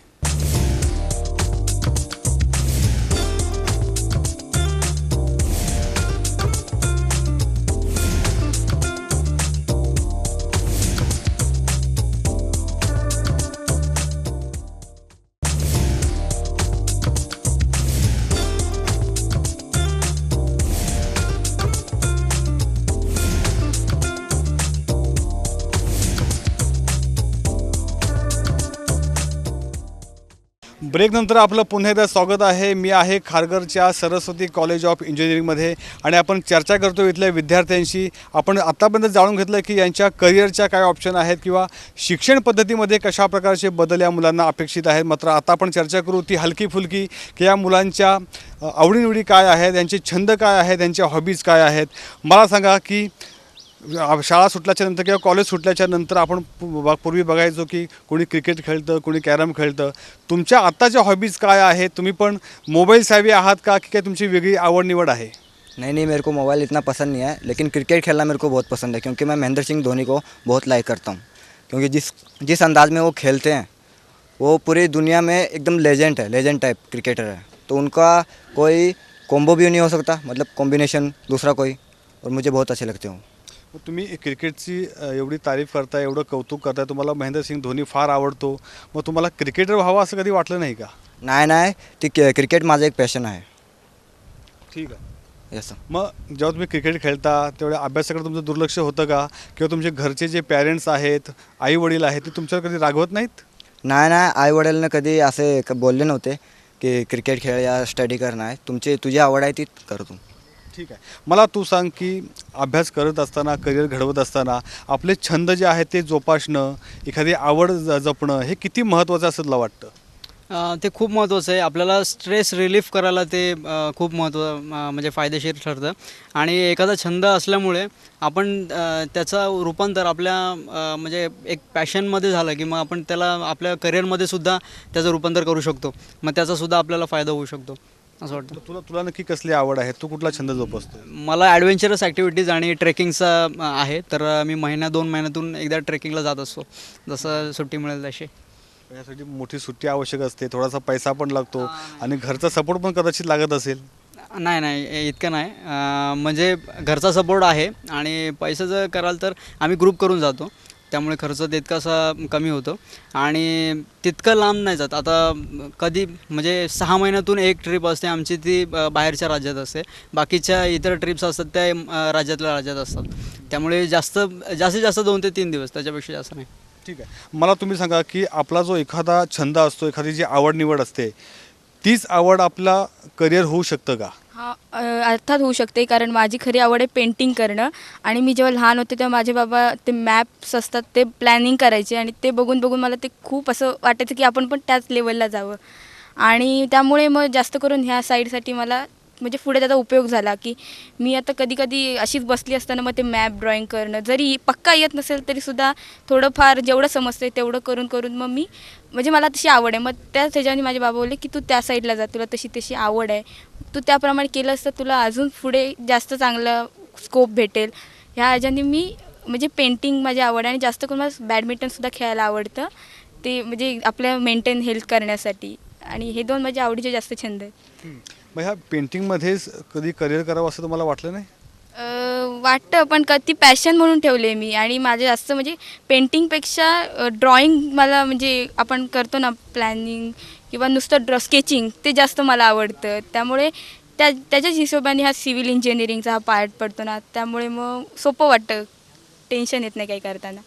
ब्रेकनंतर आपलं पुन्हा एकदा स्वागत आहे. मी आहे खारघरच्या सरस्वती कॉलेज ऑफ इंजिनिअरिंगमध्ये आणि आपण चर्चा करतो इथल्या विद्यार्थ्यांशी. आपण आत्तापर्यंत जाणून घेतलं की यांच्या करिअरच्या काय ऑप्शन आहेत किंवा शिक्षण पद्धतीमध्ये कशा प्रकारचे बदल या मुलांना अपेक्षित आहेत. मात्र आता आपण चर्चा करू ती हलकी फुलकी की या मुलांच्या आवडीनिवडी काय आहेत, यांचे छंद काय आहेत, यांच्या हॉबीज काय आहेत. मला सांगा की शाळा सुटल्याच्या नंतर किंवा कॉलेज सुटल्याच्या नंतर आपण पूर्वी बघायचो की कोणी क्रिकेट खेळतं, कोणी कॅरम खेळतं. तुमच्या आत्ताच्या हॉबीज काय आहेत? तुम्ही पण मोबाईल साहेबी आहात का की काय तुमची वेगळी आवड निवड आहे? नहीं, मेरे को मोबाइल इतना पसंद नहीं है, लेकिन क्रिकेट खेलना मेरे को बहुत पसंद है क्योंकि मैं महेंद्र सिंह धोनी को बहुत लाइक करता हूँ. क्योंकि जिस अंदाज में वो खेलते हैं वो पूरी दुनिया में एकदम लेजेंड टाइप क्रिकेटर है. तो उनका कोई कॉम्बो भी नहीं हो सकता, मतलब कॉम्बिनेशन दूसरा कोई, और मुझे बहुत अच्छे लगते हो. तुम्ही क्रिकेटची एवढी तारीफ करताय, एवढं कौतुक करताय, तुम्हाला महेंद्रसिंग धोनी फार आवडतो, मग तुम्हाला क्रिकेटर व्हावं असं कधी वाटलं नाही का? नाही, ती क्रिकेट माझं एक पॅशन आहे. ठीक आहे. येस. मग जेव्हा तुम्ही क्रिकेट खेळता तेवढ्या अभ्यासाकडे तुमचं दुर्लक्ष होतं का? किंवा तुमचे घरचे जे पेरेंट्स आहेत, आई वडील आहेत, ते तुमच्यावर कधी रागवत नाहीत? नाही, आई वडीलने कधी असे बोलले नव्हते की क्रिकेट खेळ या स्टडी करणं आहे, तुझी आवड आहे ती कर तू. ठीक आहे. मला तू सांग की अभ्यास करत असताना, करिअर घडवत असताना आपले छंद जे आहेत ते जोपासणं, एखादी आवड जपणं हे किती महत्त्वाचं असं तुला वाटतं? ते खूप महत्त्वाचं आहे. आपल्याला स्ट्रेस रिलीफ करायला ते खूप म्हणजे फायदेशीर ठरतं. आणि एखादा छंद असल्यामुळे आपण त्याचं रूपांतर आपल्या म्हणजे एक पॅशनमध्ये झालं की मग आपण त्याला आपल्या करिअरमध्ये सुद्धा त्याचं रूपांतर करू शकतो. मग त्याचासुद्धा आपल्याला फायदा होऊ शकतो असं वाटतं. तुला नक्की कसली आवड आहे? तू कुठला छंद जोपासतो? मला ॲडव्हेंचरस ॲक्टिव्हिटीज आणि ट्रेकिंगचा आहे. तर मी 2 महिन्यातून एकदा ट्रेकिंगला जात असतो, जसं सुट्टी मिळेल तशी. यासाठी मोठी सुट्टी आवश्यक असते, थोडासा पैसा पण लागतो आणि घरचा सपोर्ट पण कदाचित लागत असेल. नाही इतकं नाही. म्हणजे घरचा सपोर्ट आहे आणि पैशाचं कराल तर आम्ही ग्रुप करून जातो, त्यामुळे खर्च तितकासा कमी होतो आणि तितकं लांब नाही जात. आता कधी म्हणजे 6 महिन्यातून एक ट्रिप असते आमची, ती बाहेरच्या राज्यात असते. बाकीच्या इतर ट्रिप्स असतात त्या राज्यातल्या राज्यात असतात. त्यामुळे जास्तीत जास्त 2 ते 3 दिवस, त्याच्यापेक्षा जास्त नाही. ठीक आहे. मला तुम्ही सांगा की आपला जो एखादा छंद असतो, एखादी जी आवड निवड असते, तीच आवड आपला करिअर होऊ शकतं का? हा, अर्थात होऊ शकते, कारण माझी खरी आवड आहे पेंटिंग करणं. आणि मी जेव्हा लहान होते तेव्हा माझे बाबा ते मॅप्स असतात ते प्लॅनिंग करायचे आणि ते बघून मला ते खूप असं वाटायचं की आपण पण त्याच लेवलला जावं. आणि त्यामुळे मग जास्त करून ह्या साईडसाठी मला म्हणजे पुढे त्याचा उपयोग झाला की मी आता कधी अशीच बसली असताना मग ते मॅप ड्रॉईंग करणं, जरी पक्का येत नसेल तरीसुद्धा थोडंफार जेवढं समजते तेवढं करून मग मी म्हणजे मला तशी आवड आहे. मग त्याच ह्याच्याने माझे बाबा बोलले की तू त्या साईडला जा, तुला तशी आवड आहे, तू त्याप्रमाणे केलं असतं तुला अजून पुढे जास्त चांगलं स्कोप भेटेल. ह्या ह्याच्याने मी म्हणजे पेंटिंग माझी आवड आहे आणि जास्त करून मला बॅडमिंटनसुद्धा खेळायला आवडतं, ते म्हणजे आपल्या मेंटेन हेल्थ करण्यासाठी. आणि हे 2 माझ्या आवडीचे जास्त छंद आहेत. मग ह्या पेंटिंगमध्येच कधी करिअर करावं असं तुम्हाला वाटलं नाही? वाटतं, पण ती पॅशन म्हणून ठेवले मी. आणि माझे जास्त म्हणजे पेंटिंगपेक्षा ड्रॉइंग मला म्हणजे आपण करतो ना प्लॅनिंग किंवा नुसतं स्केचिंग, ते जास्त मला आवडतं. त्यामुळे त्याच्याच हिशोबाने हा सिव्हिल इंजिनिअरिंगचा हा पार्ट पडतो ना, त्यामुळे मग सोपं वाटतं, टेन्शन येत नाही काही करताना.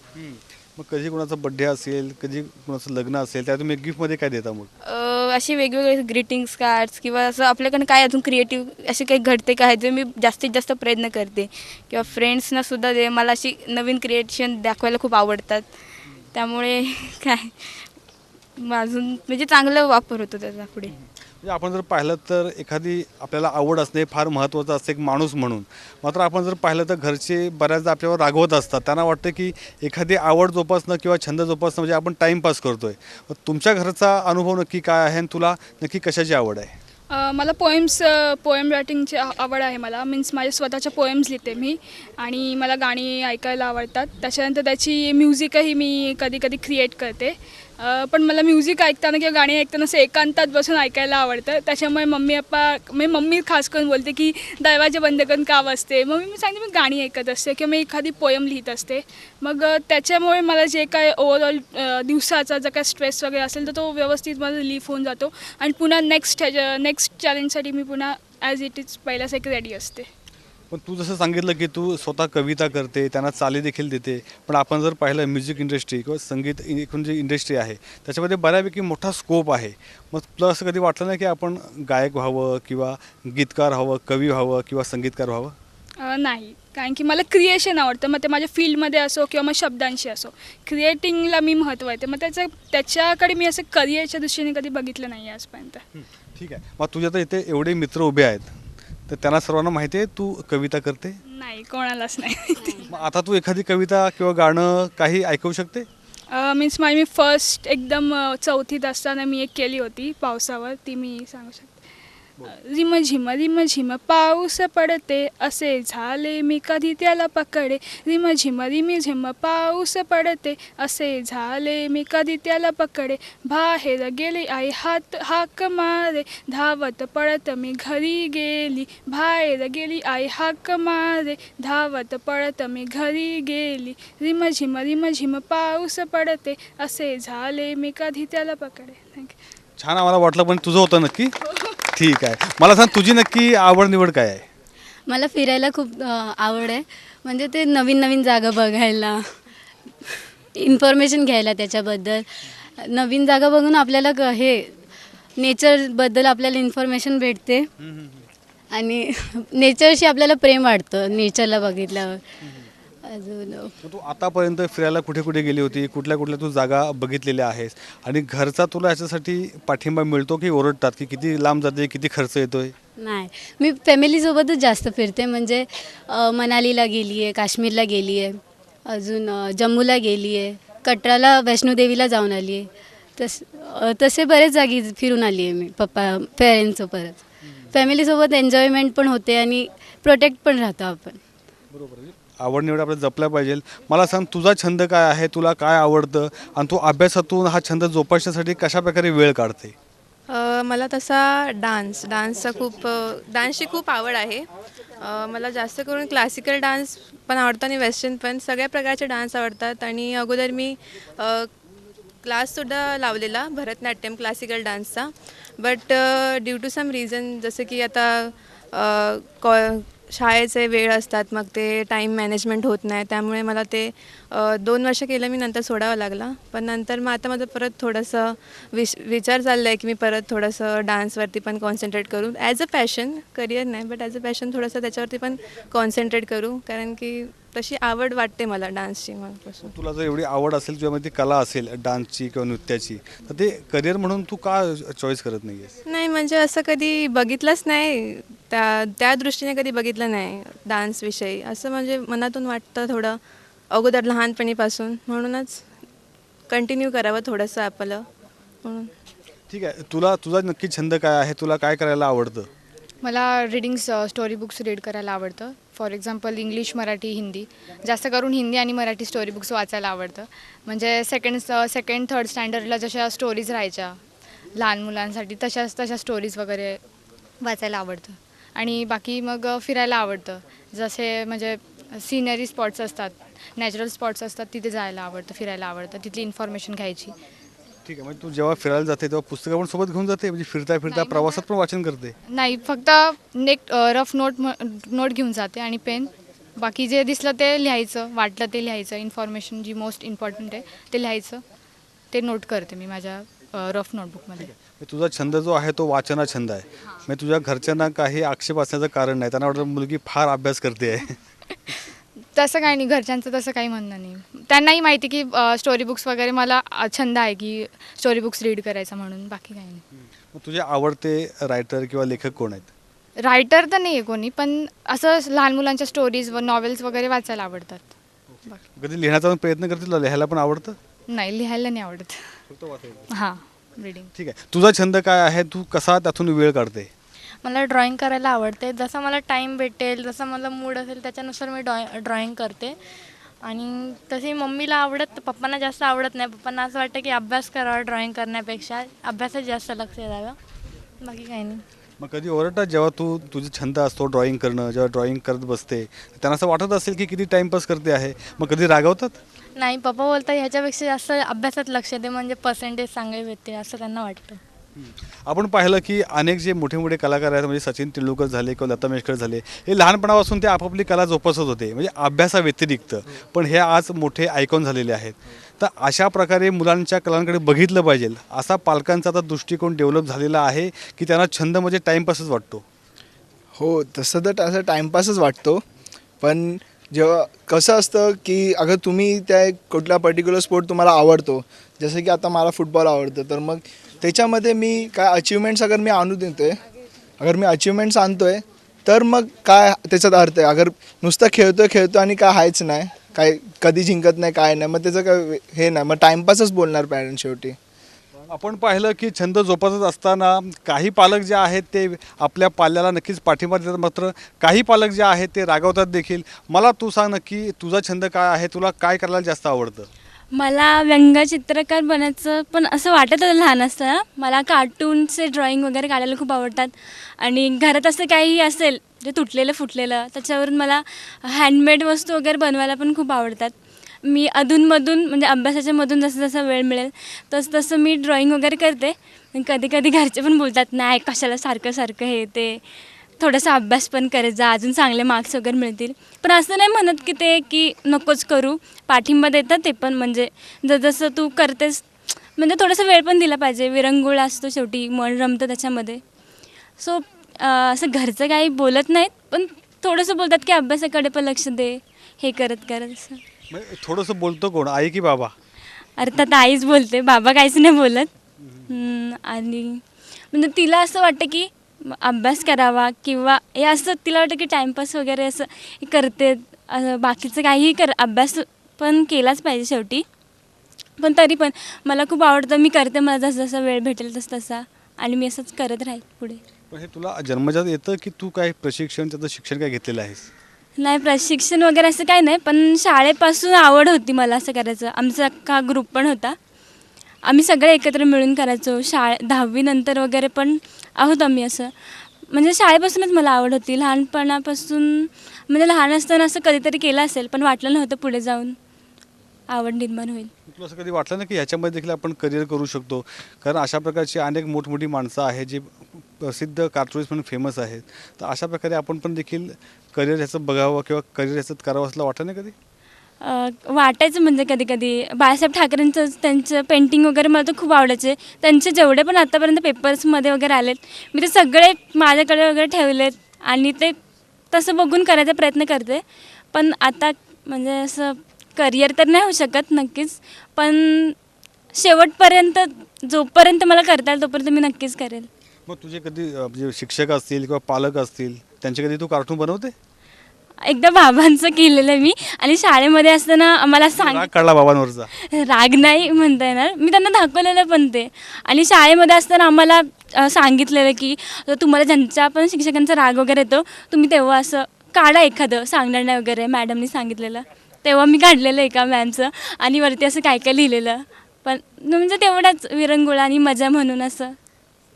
मग कधी कोणाचा बड्डे असेल, कधी कोणाचं लग्न असेल, त्या तुम्ही गिफ्टमध्ये काय देता? मग असे वेगवेगळे ग्रीटिंग्स कार्ड्स किंवा असं आपल्याकडनं काय अजून क्रिएटिव्ह असे काही घडते का आहे जे मी जास्तीत जास्त प्रयत्न करते किंवा फ्रेंड्सनासुद्धा दे मला अशी नवीन क्रिएशन दाखवायला खूप आवडतात. त्यामुळे काय अजून म्हणजे चांगला वापर होतो त्याचा पुढे. म्हणजे आपण जर पाहिलं तर एखादी आपल्याला आवड असणे फार महत्त्वाचं असतं एक माणूस म्हणून. मात्र आपण जर पाहिलं तर घरचे बऱ्याचदा आपल्यावर रागवत असतात. त्यांना वाटतं की एखादी आवड जोपासणं किंवा छंद जोपासणं म्हणजे आपण टाईमपास करतोय. तुमच्या घरचा अनुभव नक्की काय आहे आणि तुला नक्की कशाची आवड आहे? मला पोएम रायटिंगची आवड आहे. मला मीन्स माझ्या स्वतःच्या पोएम्स लिहिते मी आणि मला गाणी ऐकायला आवडतात. त्याच्यानंतर त्याची म्युझिकही मी कधी कधी क्रिएट करते. पण मला म्युझिक ऐकताना किंवा गाणी ऐकताना असं एकांतात बसून ऐकायला आवडतं. त्याच्यामुळे मम्मी खास करून बोलते की दरवाजे बंद करून का बसते. मी सांगते मी गाणी ऐकत असते किंवा मी एखादी पोयम लिहित असते. मग त्याच्यामुळे मला जे काय ओव्हरऑल दिवसाचा जर काय स्ट्रेस वगैरे असेल तर तो व्यवस्थित मला रिलीफ होऊन जातो आणि पुन्हा नेक्स्ट चॅलेंजसाठी मी पुन्हा ॲज इट इज पहिल्यासारखी रेडी असते. पण तू जसं सांगितलं की तू स्वतः कविता करते, त्यांना चाली देखील देते. पण आपण जर पाहिलं म्युझिक इंडस्ट्री किंवा संगीत एकूण जी इंडस्ट्री आहे त्याच्यामध्ये बऱ्यापैकी मोठा स्कोप आहे. मग तुला असं कधी वाटलं नाही की आपण गायक व्हावं किंवा गीतकार व्हावं, कवी व्हावं किंवा संगीतकार व्हावं? नाही, कारण की मला क्रिएशन आवडतं. मग ते माझ्या फील्डमध्ये असो किंवा मग शब्दांशी असो, क्रिएटिंगला मी महत्त्व आहे. मग त्याच्याकडे मी असं करिअरच्या दृष्टीने कधी बघितलं नाही आहे आजपर्यंत. ठीक आहे. मग तुझ्या तर इथे एवढे मित्र उभे आहेत तर त्यांना सर्वांना माहिती आहे तू कविता करते? नाही, कोणालाच नाही. मग आता तू एखादी कविता किंवा गाणं काही ऐकवू शकते? मीन्स मी फर्स्ट एकदम 4थीत असताना मी एक केली होती पावसावर, ती मी सांगू शकते. रिमझिम रिमझिम पाऊस पडते असे झाले मी कधी त्याला पकडे. रिमझिम रिमझिम पाऊस पडते असे झाले मी कधी त्याला पकडे. बाहेर गेले आई हाक मारे धावत पडत मी घरी गेली. बाहेर गेली आई हाक मारे धावत पडत मी घरी गेली. रिमझिम रिमझिम पाऊस पडते असे झाले मी कधी त्याला पकडे. थँक्यू. छान, आम्हाला वाटलं. पण तुझं होतं नक्की? ठीक आहे. मला सांग तुझी नक्की आवड निवड काय आहे? मला फिरायला खूप आवड आहे. म्हणजे ते नवीन नवीन जागा बघायला, इन्फॉर्मेशन घ्यायला त्याच्याबद्दल. नवीन जागा बघून आपल्याला नेचरबद्दल आपल्याला इन्फॉर्मेशन भेटते आणि नेचरशी आपल्याला प्रेम वाटतं नेचरला बघितल्यावर. अजून तू आतापर्यंत फिरायला कुठे कुठे गेली होती? कुठल्या कुठल्या तू जागा बघितलेल्या आहेस? आणि घरचा तुला याच्यासाठी पाठिंबा मिळतो की ओरडतात की किती लांब जाते, किती खर्च येतोय? नाही, मी फॅमिलीसोबतच जास्त फिरते. म्हणजे मनालीला गेली आहे, काश्मीरला गेली आहे, अजून जम्मूला गेली आहे, कटराला वैष्णोदेवीला जाऊन आली आहे. तसे बरेच जागी फिरून आली आहे मी पेरेंट्ससोबत. फॅमिलीसोबत एन्जॉयमेंट पण होते आणि प्रोटेक्ट पण राहतो आपण. बरोबर. आवड निवड आपल्याला जपल्या पाहिजे. मला सांग तुझा छंद काय आहे, तुला काय आवडतं आणि तू अभ्यासातून हा छंद जोपासण्यासाठी कशाप्रकारे वेळ काढते? मला तसा डान्सची खूप आवड आहे. मला जास्त करून क्लासिकल डान्स पण आवडतं आणि वेस्टर्न पण. सगळ्या प्रकारचे डान्स आवडतात. आणि अगोदर मी क्लाससुद्धा लावलेला भरतनाट्यम क्लासिकल डान्सचा. But due to some reason जसं की आता शाळेचे वेळ असतात, मग ते टाईम मॅनेजमेंट होत नाही. त्यामुळे मला ते 2 वर्ष केलं मी, नंतर सोडावं लागला. पण नंतर मग आता माझं परत थोडंसं विचार चालला आहे की मी परत थोडंसं डान्सवरती पण कॉन्सन्ट्रेट करू. ॲज अ पॅशन, करिअर नाही बट ॲज अ पॅशन थोडंसं त्याच्यावरती पण कॉन्सन्ट्रेट करू. कारण की तशी आवड वाटते मला डान्सची मनापासून. तुला जर एवढी आवड असेल किंवा ती कला असेल डान्सची किंवा नृत्याची तर ते करिअर म्हणून तू का चॉईस करत नाही आहेस? नाही, म्हणजे असं कधी बघितलंच नाही, त्या दृष्टीने कधी बघितलं नाही डान्सविषयी. असं म्हणजे मनातून वाटतं थोडं अगोदर लहानपणीपासून, म्हणूनच कंटिन्यू करावं थोडंसं आपलं म्हणून. ठीक आहे. तुझा नक्की छंद काय आहे? तुला काय करायला आवडतं? मला स्टोरी बुक्स रीड करायला आवडतं. For example English, Marathi, Hindi. जास्त करून हिंदी आणि मराठी स्टोरी बुक्स वाचायला आवडतं. म्हणजे सेकंड थर्ड स्टँडर्डला जशा स्टोरीज राहायच्या लहान मुलांसाठी तशा स्टोरीज वगैरे वाचायला आवडतं. आणि बाकी मग फिरायला आवडतं. जसे म्हणजे सिनरी स्पॉट्स असतात, नॅचरल स्पॉट्स असतात, तिथे जायला आवडतं, फिरायला आवडतं, तिथली इन्फॉर्मेशन घ्यायची. ठीक आहे. म्हणजे तू जेव्हा फिरायला जाते तेव्हा पुस्तकं पण सोबत घेऊन जाते? म्हणजे फिरता प्रवासात पण वाचन करते? नाही, फक्त रफ नोट घेऊन जाते आणि पेन. बाकी जे दिसलं ते लिहायचं, वाटलं ते लिहायचं. इन्फॉर्मेशन जी मोस्ट इम्पॉर्टंट आहे ते लिहायचं, ते नोट करते मी माझ्या रफ नोटबुकमध्ये. तुझा छंद जो आहे तो वाचना छंद आहे. म्हणजे तुझ्या घरच्यांना काही आक्षेप असण्याचं कारण नाही, त्यांना वाटतं मुलगी फार अभ्यास करते आहे. तसं काही नाही, घरच्यांचं तसं काही म्हणणं नाही. त्यांनाही माहिती की स्टोरी बुक्स वगैरे मला छंद आहे की स्टोरी बुक्स रीड करायचा म्हणून, बाकी काही नाही. मग तुझे आवडते रायटर किंवा लेखक कोण आहेत? रायटर तर नाही आहे कोणी, पण असं लहान मुलांच्या स्टोरीज व नॉवेल्स वगैरे वाचायला आवडतात. कधी लिहिण्याचा पण प्रयत्न करते? तुला लिहायला पण आवडतं? नाही, लिहायला नाही आवडत. फक्त वाचायचं. हां, रीडिंग. ठीक आहे. तुझा छंद काय आहे? तू कसा त्यातून वेळ काढते? मला ड्रॉइंग करायला आवडते. जसं मला टाईम भेटेल, जसं मला मूड असेल त्याच्यानुसार मी ड्रॉइंग करते. आणि तशी मम्मीला आवडत, पप्पांना जास्त आवडत नाही. पप्पांना असं वाटतं की अभ्यास करावा ड्रॉइंग करण्यापेक्षा, अभ्यासात जास्त लक्ष द्यावं, बाकी काही नाही. मग कधी ओरडतात जेव्हा तुझे छंद असतो ड्रॉइंग करणं, जेव्हा ड्रॉइंग करत बसते त्यांना असं वाटत असेल की किती टाईमपास करते आहे, मग कधी रागवतात? नाही, पप्पा बोलतात ह्याच्यापेक्षा जास्त अभ्यासात लक्ष दे, म्हणजे पर्सेंटेज चांगले भेटते असं त्यांना वाटतं. आपण पाहिलं की अनेक जे मोठे मोठे कलाकार आहेत, म्हणजे सचिन तेंडुलकर झाले किंवा लता मंगेशकर झाले, हे लहानपणापासून ते आपापली कला जोपासत होते, म्हणजे अभ्यासाव्यतिरिक्त. पण हे आज मोठे आयकॉन झालेले आहेत. तर अशा प्रकारे मुलांच्या कलांकडे बघितलं पाहिजे, असा पालकांचा आता दृष्टिकोन डेव्हलप झालेला आहे की त्यांना छंद म्हणजे टाईमपासच वाटतो. हो, तसं तर असं टाईमपासच वाटतो. पण जेव्हा कसं असतं की अगर तुम्ही त्या कुठला पर्टिक्युलर स्पोर्ट तुम्हाला आवडतो, जसं की आता मला फुटबॉल आवडतं, तर मग त्याच्यामध्ये मी काय अचिव्हमेंट्स अगर मी आणून देतो आहे, अगर मी अचिव्हमेंट्स आणतो आहे, तर मग काय त्याच्यात अर्थ आहे. अगर नुसतं खेळतो आणि काय आहेच नाही, काय कधी जिंकत नाही, काय नाही, मग त्याचं काय हे नाही, मग टाईमपासच बोलणार पॅरेंट्स शेवटी. आपण पाहिलं की छंद जोपासत असताना काही पालक जे आहेत ते आपल्या पाल्याला नक्कीच पाठिंबा देतात, मात्र काही पालक जे आहेत ते रागवतात देखील. मला तू सांग नक्की तुझा छंद काय आहे? तुला काय करायला जास्त आवडतं? मला व्यंगचित्रकार बनायचं पण असं वाटत होतं लहान असताना. मला कार्टूनचे ड्रॉइंग वगैरे काढायला खूप आवडतात. आणि घरात असं काही असेल जे तुटलेलं फुटलेलं, त्याच्यावरून मला हँडमेड वस्तू वगैरे बनवायला पण खूप आवडतात. मी अधूनमधून म्हणजे अभ्यासाच्या मधून जसं जसं वेळ मिळेल तसं तसं मी ड्रॉइंग वगैरे करते. कधी कधी घरचे पण बोलतात, नाही कशाला सारखं सारखं हे ते, थोडासा अभ्यास पण करत जा, अजून चांगले मार्क्स वगैरे मिळतील. पण असं नाही म्हणत की ते की नकोच करू, पाठिंबा देतात ते पण. म्हणजे जसं तू करतेस म्हणजे थोडासा वेळ पण दिला पाहिजे. विरंगुळा असतो शेवटी, मन रमतं त्याच्यामध्ये. सो असं घरचं काही बोलत नाहीत, पण थोडंसं बोलतात की अभ्यासाकडे पण लक्ष दे, हे करत करत असं. थोडंसं बोलतो कोण, आई की बाबा? अर्थात आईच बोलते, बाबा काहीच नाही बोलत. आणि म्हणजे तिला असं वाटतं की अभ्यास करावा, किंवा हे असं तिला वाटतं की टाईमपास वगैरे असं करते, बाकीचं काहीही अभ्यास पण केलाच पाहिजे शेवटी. पण तरी पण मला खूप आवडतं, मी करते, मला जसं जसा वेळ भेटेल तसं तसा, आणि मी असंच करत राहील पुढे. पण हे तुला जन्मजात येतं की तू काय प्रशिक्षण, त्याचं शिक्षण काय घेतलेलं आहेस? नाही, प्रशिक्षण वगैरे असं काही नाही, पण शाळेपासून आवड होती मला असं करायचं. आमचा अख्खा ग्रुप पण होता, आम्ही सगळे एकत्र मिळून करायचो. 10वी नंतर वगैरे पण आहोत आम्ही असं. म्हणजे शाळेपासूनच मला आवड होती लहानपणापासून. म्हणजे लहान असताना असं कधीतरी केलं असेल, पण वाटलं नव्हतं पुढे जाऊन आवड निर्माण होईल. तुला असं कधी वाटलं ना की ह्याच्यामध्ये देखील आपण करिअर करू शकतो? कारण अशा प्रकारची अनेक मोठमोठी माणसं आहेत जे प्रसिद्ध कार्टूनिस्ट म्हणून फेमस आहेत, तर अशा प्रकारे आपण पण देखील करिअर ह्याचं बघावं किंवा करिअर ह्याचं करावं असं वाटतं नाही कधी? वाटायचं म्हणजे कधी कधी. बाळासाहेब ठाकरेंचं त्यांचं पेंटिंग वगैरे मला तर खूप आवडायचे. त्यांचे जेवढे पण आतापर्यंत पेपर्समध्ये वगैरे आलेत, मी ते सगळे माझ्याकडे वगैरे ठेवलेत, आणि ते तसं बघून करायचा प्रयत्न करते. पण आता म्हणजे असं करिअर तर नाही होऊ शकत नक्कीच, पण शेवटपर्यंत जोपर्यंत मला करता येईल तोपर्यंत मी नक्कीच करेल. मग तुझे कधी जे शिक्षक असतील किंवा पालक असतील त्यांचे कधी तू कार्टून बनवते? एकदा बाबांचं केलेलं मी, आणि शाळेमध्ये असताना आम्हाला राग काढला बाबांवरचा? राग नाही म्हणता येणार, मी त्यांना दाखवलेलं पण ते. आणि शाळेमध्ये असताना आम्हाला सांगितलेलं की तुम्हाला ज्यांच्या पण शिक्षकांचा राग वगैरे येतो, तुम्ही तेव्हा असं काढा एखादं, सांगणार नाही वगैरे, मॅडमनी सांगितलेलं. तेव्हा मी काढलेलं एका मॅमचं, आणि वरती असं काय काय लिहिलेलं. पण म्हणजे तेवढाच विरंगुळा आणि मजा म्हणून असं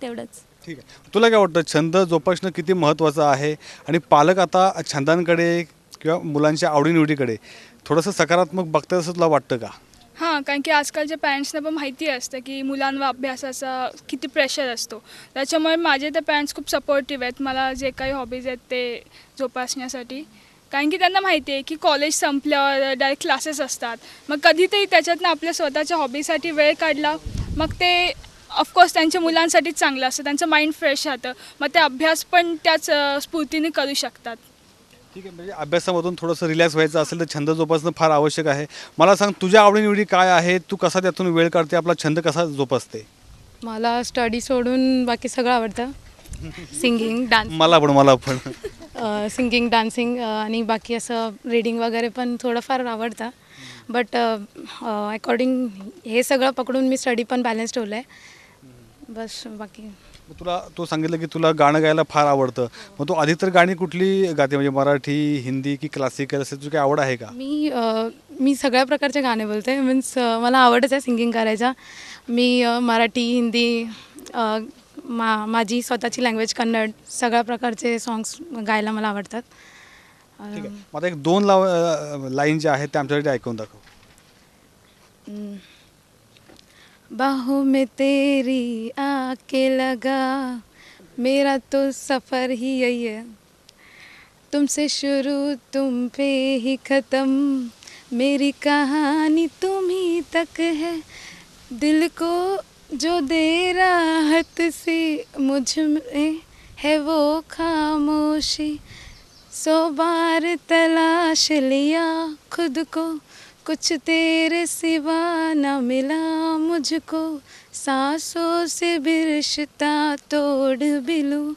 तेवढंच. ठीक आहे. तुला काय वाटतं छंद जोपासणं किती महत्त्वाचं आहे, आणि पालक आता छंदांकडे किंवा मुलांच्या आवडीनिवडीकडे थोडंसं सकारात्मक बघतात असं तुला वाटतं का? हां, कारण की आजकालच्या पॅरेंट्सना पण माहिती असतं की मुलांवर अभ्यासाचा किती प्रेशर असतो. त्याच्यामुळे माझे तर पॅरेंट्स खूप सपोर्टिव्ह आहेत मला जे काही हॉबीज आहेत ते जोपासण्यासाठी. कारण की त्यांना माहिती आहे की कॉलेज संपल्यावर डायरेक्ट क्लासेस असतात, मग कधीतरी त्याच्यातनं आपल्या स्वतःच्या हॉबीसाठी वेळ काढला, मग ते ऑफकोर्स त्यांच्या मुलांसाठीच चांगलं असतं, त्यांचं माइंड फ्रेश राहतं, मग ते अभ्यास पण त्याच स्फूर्तीने करू शकतात. ठीक आहे, म्हणजे अभ्यासामधून थोडंसं रिलॅक्स व्हायचं असेल तर छंद जोपासणं फार आवश्यक आहे. मला सांग, तुझ्या आवडीनिवडी काय आहे, तू कसा त्यातून वेळ काढते, आपला छंद कसा जोपासते? मला स्टडी सोडून बाकी सगळं आवडतं. Singing, dance. मला पण सिंगिंग, डान्सिंग आणि बाकी असं रीडिंग वगैरे पण थोडंफार आवडतं. बट अकॉर्डिंग हे सगळं पकडून मी स्टडी पण बॅलन्स ठेवलं आहे. बस बाकी तुला तू सांगितलं की तुला गाणं गायला फार आवडतं, मग तू आधी तर गाणी कुठली गाते, म्हणजे मराठी, हिंदी की क्लासिकल, असं तुझी काही आवड आहे का? मी सगळ्या प्रकारचे गाणे बोलते. मीन्स मला आवडच आहे सिंगिंग करायचा. मी मराठी, हिंदी, माझी स्वतःची लँग्वेज कन्नड, सगळ्या प्रकारचे सॉंग्स गायला मला आवडतात. ठीक आहे, मग आता एक 2 लाईन जे आहेत ते आमच्यासाठी ऐकून दाखव. बाहों में तेरी आके लगा, मेरा तो सफ़र ही यही है, तुमसे शुरू तुम पे ही ख़त्म, मेरी कहानी तुम ही तक है, दिल को जो दे राहत सी मुझ में है वो खामोशी, 100 बार तलाश लिया खुद को, कुछ तेरे सिवा न मिला मुझको, सांसों से भी रिश्ता तोड़ भी लूं,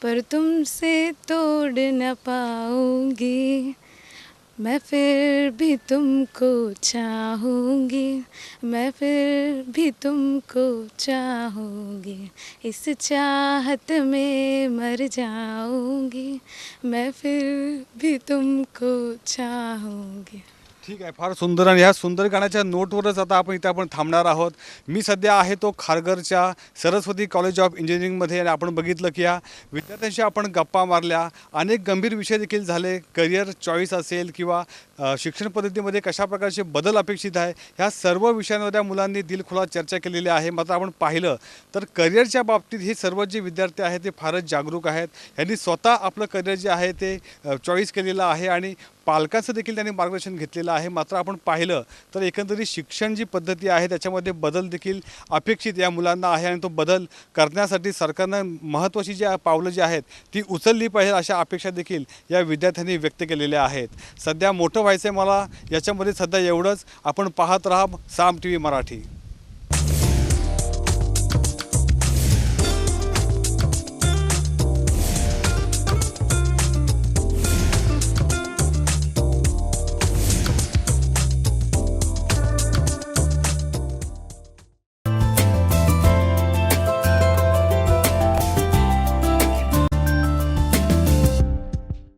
पर तुमसे तोड़ न पाऊंगी, मैं फिर भी तुमको चाहूँगी, मैं फिर भी तुमको चाहूँगी, इस चाहत में मर जाऊँगी, मैं फिर भी तुमको चाहूँगी. ठीक आहे, फार सुंदर. आणि ह्या सुंदर गाण्याच्या नोटवरच आता आपण थांबणार आहोत. मी सध्या आहे तो खारघरच्या सरस्वती कॉलेज ऑफ इंजिनिअरिंगमध्ये, आणि आपण बघितलं की या विद्यार्थ्यांशी आपण गप्पा मारल्या. अनेक गंभीर विषय देखील झाले. करिअर चॉईस असेल किंवा शिक्षण पद्धतीमध्ये कशा प्रकारचे बदल अपेक्षित आहे, ह्या सर्व विषयांवर त्या मुलांनी दिलखुलास चर्चा केलेली आहे. मात्र आपण पाहिलं तर करिअरच्या बाबतीत हे सर्व जे विद्यार्थी आहेत ते फारच जागरूक आहेत. यांनी स्वतः आपलं करिअर जे आहे ते चॉईस केलेलं आहे आणि पालकांचं देखील त्यांनी मार्गदर्शन घेतलेलं आहे. मात्र आपण पाहिलं तर एकंदरीत शिक्षण जी पद्धती आहे त्याच्यामध्ये बदल देखील अपेक्षित या मुलांना आहे, आणि तो बदल करण्यासाठी सरकारनं महत्त्वाची जी पावलं जी आहेत ती उचलली पाहिजे, अशा अपेक्षा देखील या विद्यार्थ्यांनी व्यक्त केलेल्या आहेत. सध्या मोठं व्हायचं आहे मला, याच्यामध्ये सध्या एवढंच. आपण पाहत राहा साम TV मराठी.